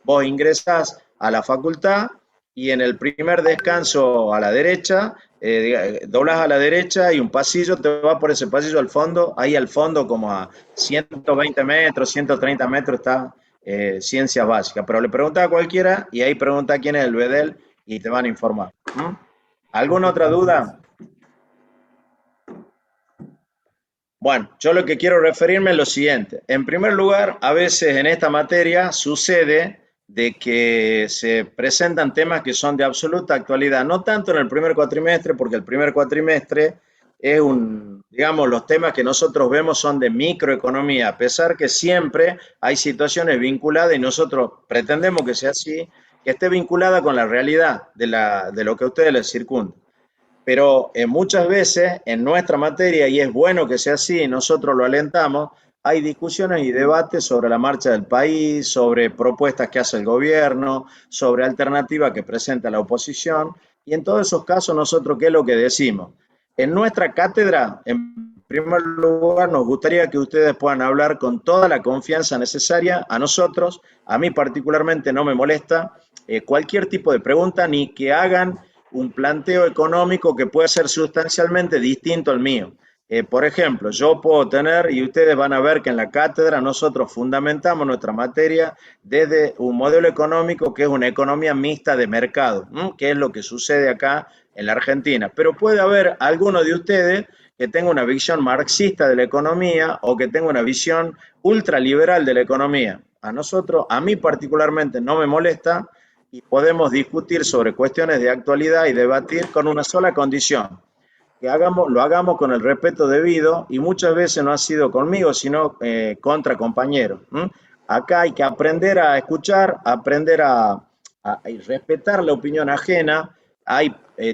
Vos ingresás a la facultad y en el primer descanso a la derecha, doblas a la derecha, hay un pasillo, te vas por ese pasillo al fondo, ahí al fondo como a 120 metros, 130 metros está Ciencias Básicas, pero le pregunta a cualquiera y ahí pregunta quién es el bedel y te van a informar. ¿Alguna otra duda? Bueno, yo lo que quiero referirme es lo siguiente. En primer lugar, a veces en esta materia sucede de que se presentan temas que son de absoluta actualidad, no tanto en el primer cuatrimestre, porque el primer cuatrimestre es digamos, los temas que nosotros vemos son de microeconomía, a pesar que siempre hay situaciones vinculadas y nosotros pretendemos que sea así, que esté vinculada con la realidad de lo que a ustedes les circunda. Pero muchas veces en nuestra materia, y es bueno que sea así, nosotros lo alentamos, hay discusiones y debates sobre la marcha del país, sobre propuestas que hace el gobierno, sobre alternativas que presenta la oposición, y en todos esos casos nosotros, ¿qué es lo que decimos? En nuestra cátedra, en primer lugar, nos gustaría que ustedes puedan hablar con toda la confianza necesaria a nosotros. A mí particularmente no me molesta cualquier tipo de pregunta, ni que hagan un planteo económico que puede ser sustancialmente distinto al mío. Por ejemplo, yo puedo tener, y ustedes van a ver que en la cátedra nosotros fundamentamos nuestra materia desde un modelo económico que es una economía mixta de mercado, que es lo que sucede acá en la Argentina. Pero puede haber alguno de ustedes que tenga una visión marxista de la economía o que tenga una visión ultraliberal de la economía. A mí particularmente no me molesta, y podemos discutir sobre cuestiones de actualidad y debatir con una sola condición, que lo hagamos con el respeto debido, y muchas veces no ha sido conmigo, sino contra compañeros. Acá hay que aprender a escuchar, aprender a respetar la opinión ajena.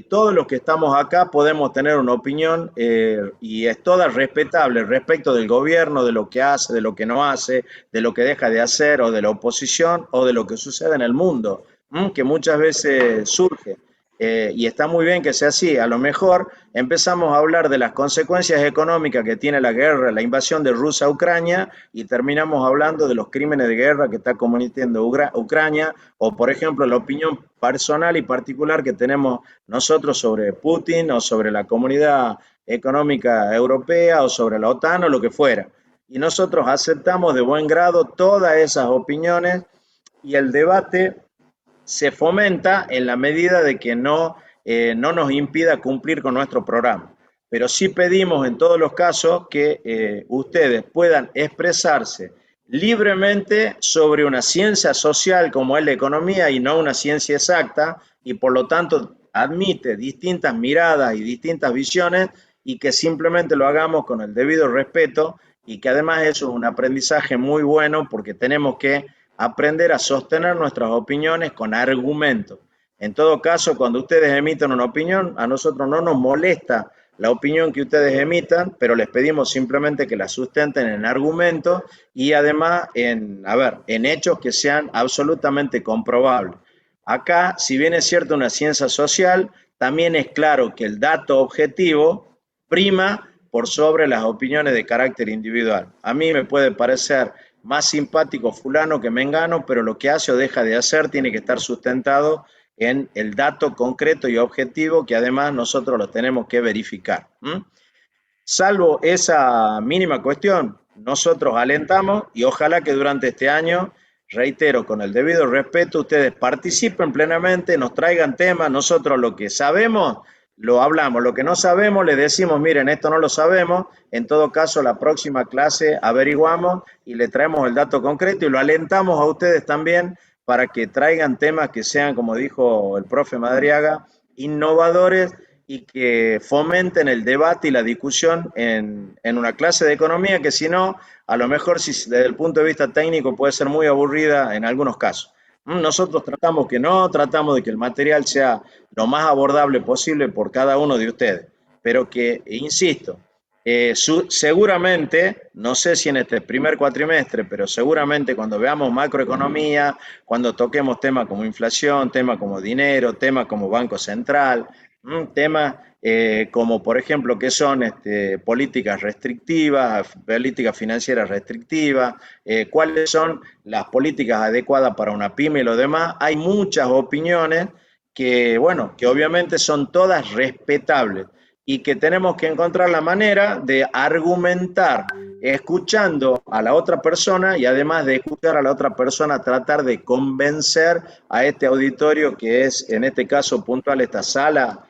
Todos los que estamos acá podemos tener una opinión y es toda respetable respecto del gobierno, de lo que hace, de lo que no hace, de lo que deja de hacer, o de la oposición, o de lo que sucede en el mundo, que muchas veces surge. Y está muy bien que sea así. A lo mejor empezamos a hablar de las consecuencias económicas que tiene la guerra, la invasión de Rusia a Ucrania, y terminamos hablando de los crímenes de guerra que está cometiendo Ucrania, o por ejemplo la opinión personal y particular que tenemos nosotros sobre Putin, o sobre la Comunidad Económica Europea, o sobre la OTAN, o lo que fuera. y nosotros aceptamos de buen grado todas esas opiniones y el debate se fomenta en la medida de que no nos impida cumplir con nuestro programa. Pero sí pedimos en todos los casos que ustedes puedan expresarse libremente sobre una ciencia social como es la economía y no una ciencia exacta, y por lo tanto admite distintas miradas y distintas visiones, y que simplemente lo hagamos con el debido respeto, y que además eso es un aprendizaje muy bueno porque tenemos que aprender a sostener nuestras opiniones con argumentos. En todo caso, cuando ustedes emiten una opinión, a nosotros no nos molesta la opinión que ustedes emitan, pero les pedimos simplemente que la sustenten en argumentos y además en hechos que sean absolutamente comprobables. Acá, si bien es cierto una ciencia social, también es claro que el dato objetivo prima por sobre las opiniones de carácter individual. A mí me puede parecer más simpático fulano que mengano, pero lo que hace o deja de hacer tiene que estar sustentado en el dato concreto y objetivo que además nosotros lo tenemos que verificar. Salvo esa mínima cuestión, nosotros alentamos y ojalá que durante este año, reitero, con el debido respeto, ustedes participen plenamente, nos traigan temas, nosotros lo que sabemos lo hablamos, lo que no sabemos le decimos, miren, esto no lo sabemos, en todo caso la próxima clase averiguamos y le traemos el dato concreto y lo alentamos a ustedes también para que traigan temas que sean, como dijo el profe Madariaga, innovadores y que fomenten el debate y la discusión en una clase de economía que si no, a lo mejor si desde el punto de vista técnico puede ser muy aburrida en algunos casos. Nosotros tratamos que no, tratamos de que el material sea lo más abordable posible por cada uno de ustedes, pero que, insisto, seguramente, no sé si en este primer cuatrimestre, pero seguramente cuando veamos macroeconomía, cuando toquemos temas como inflación, temas como dinero, temas como Banco Central, temas como por ejemplo que son políticas restrictivas, políticas financieras restrictivas, cuáles son las políticas adecuadas para una pyme y lo demás. Hay muchas opiniones que, bueno, que obviamente son todas respetables y que tenemos que encontrar la manera de argumentar escuchando a la otra persona y además de escuchar a la otra persona tratar de convencer a este auditorio que es en este caso puntual esta sala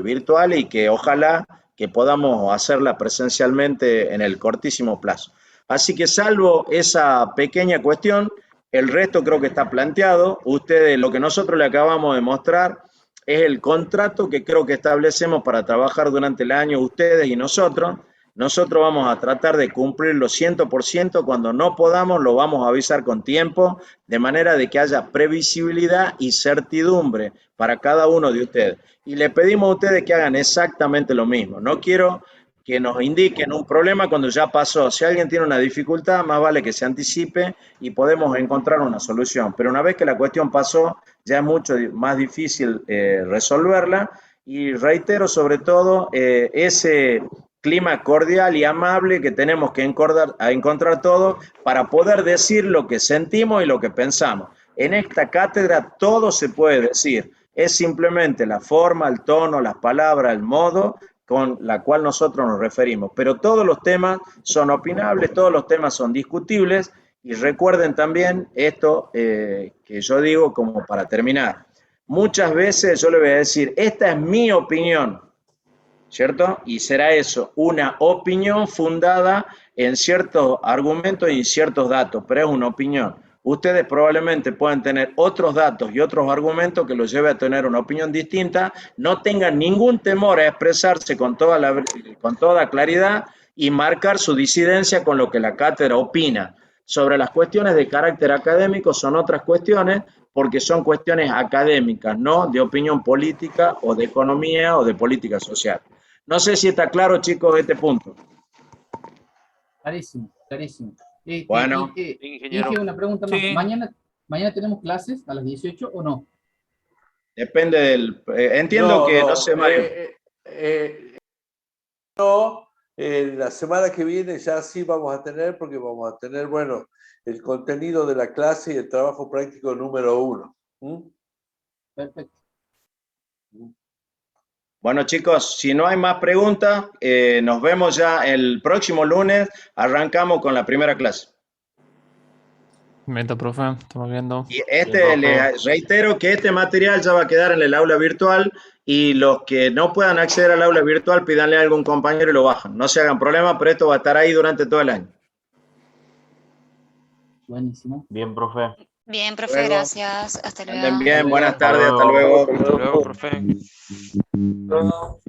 virtual y que ojalá que podamos hacerla presencialmente en el cortísimo plazo. Así que salvo esa pequeña cuestión, el resto creo que está planteado. Ustedes, lo que nosotros le acabamos de mostrar es el contrato que creo que establecemos para trabajar durante el año ustedes y nosotros. Nosotros vamos a tratar de cumplirlo 100%, cuando no podamos lo vamos a avisar con tiempo, de manera de que haya previsibilidad y certidumbre para cada uno de ustedes. Y le pedimos a ustedes que hagan exactamente lo mismo. No quiero que nos indiquen un problema cuando ya pasó. Si alguien tiene una dificultad, más vale que se anticipe y podemos encontrar una solución. Pero una vez que la cuestión pasó, ya es mucho más difícil resolverla. Y reitero sobre todo ese clima cordial y amable que tenemos que encontrar todos para poder decir lo que sentimos y lo que pensamos. En esta cátedra todo se puede decir, es simplemente la forma, el tono, las palabras, el modo con la cual nosotros nos referimos, pero todos los temas son opinables, todos los temas son discutibles, y recuerden también esto que yo digo como para terminar. Muchas veces yo le voy a decir, esta es mi opinión, ¿cierto? Y será eso, una opinión fundada en ciertos argumentos y ciertos datos, pero es una opinión. Ustedes probablemente puedan tener otros datos y otros argumentos que los lleve a tener una opinión distinta. No tengan ningún temor a expresarse con toda claridad y marcar su disidencia con lo que la cátedra opina. Sobre las cuestiones de carácter académico son otras cuestiones, porque son cuestiones académicas, no de opinión política o de economía o de política social. No sé si está claro, chicos, este punto. Clarísimo, clarísimo. Bueno, ingeniero, una pregunta más. Sí. ¿Mañana tenemos clases a las 18 o no? Depende del... entiendo que no sé, Mario. La semana que viene ya sí vamos a tener, porque vamos a tener, bueno, el contenido de la clase y el trabajo práctico número 1. Perfecto. Bueno, chicos, si no hay más preguntas, nos vemos ya el próximo lunes. Arrancamos con la primera clase. Perfecto, profe, estamos viendo. Y les reitero que este material ya va a quedar en el aula virtual y los que no puedan acceder al aula virtual, pídanle a algún compañero y lo bajan. No se hagan problema, pero esto va a estar ahí durante todo el año. Buenísimo. Bien, profe. Bien, profe, gracias. Hasta luego. Anden bien, buenas tardes, hasta luego. Hasta luego, profe. Hasta luego.